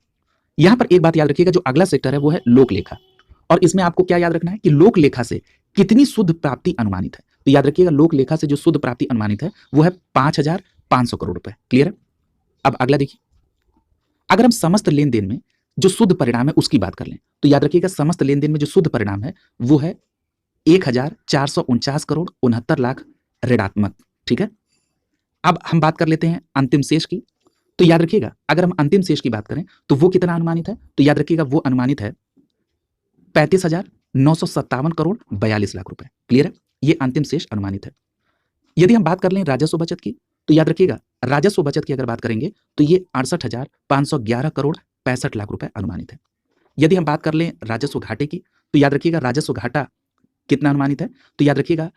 यहां पर एक बात याद रखिएगा, जो अगला सेक्टर है वो है लोक लेखा, और इसमें आपको क्या याद रखना है कि लोक लेखा से कितनी शुद्ध प्राप्ति अनुमानित है। तो याद रखिएगा, लोक लेखा से जो शुद्ध प्राप्ति अनुमानित है वो है 5,500 करोड़ रुपए। क्लियर है? अब अगला देखिए, अगर हम समस्त लेन देन में जो शुद्ध परिणाम है उसकी बात कर लें तो याद रखिएगा समस्त लेन देन में जो शुद्ध परिणाम है वो है 1,449 करोड़ 69 लाख ऋणात्मक। ठीक है? अब हम बात कर लेते हैं अंतिम शेष की। तो याद रखिएगा, अगर हम अंतिम शेष की बात करें तो वो कितना अनुमानित है? तो याद रखिएगा वो अनुमानित है 35,957 करोड़ 42 लाख रुपए। क्लियर है? ये अंतिम शेष अनुमानित है। यदि हम बात कर लें राजस्व बचत की, तो याद रखिएगा राजस्व बचत की अगर बात करेंगे तो ये 68,511 करोड़ 65 लाख रुपए अनुमानित है। यदि हम बात कर लें राजस्व घाटे की, तो याद रखिएगा राजस्व घाटा कितना अनुमानित है? तो याद रखिएगा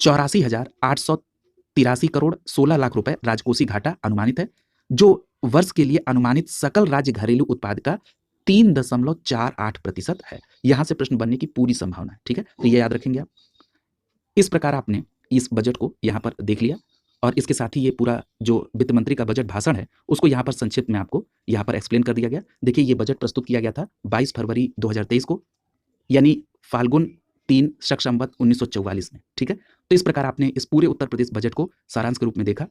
84,883 करोड़ 16 लाख रुपए राजकोषीय घाटा अनुमानित है, जो वर्ष के लिए अनुमानित सकल राज्य घरेलू उत्पाद का 3.48% है। यहां से प्रश्न बनने की पूरी संभावना है। ठीक है? तो ये याद रखेंगे आप। इस प्रकार आपने इस बजट को यहाँ पर देख लिया और इसके साथ ही ये पूरा जो वित्त मंत्री का बजट भाषण है, उसको यहाँ पर संक्षिप्त में आपको यहाँ पर एक्सप्लेन कर दिया गया। देखिए, ये बजट प्रस्तुत किया गया था 22 फरवरी 2023 को, यानी फाल्गुन 3 शक संवत 1944 में, ठीक है? तो इस प्रकार आपने इस पूरे उत्तर प्रदेश बजट को सारांश के रूप में देखा।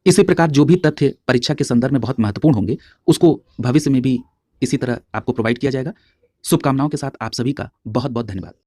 इसी प्रकार जो भी तथ्य परीक्षा के संदर्भ में बहुत महत्वपूर्ण होंगे, उसको भविष्य में भी इसी तरह आपको प्रोवाइड किया जाएगा। शुभकामनाओं के साथ आप सभी का बहुत-बहुत धन्यवाद।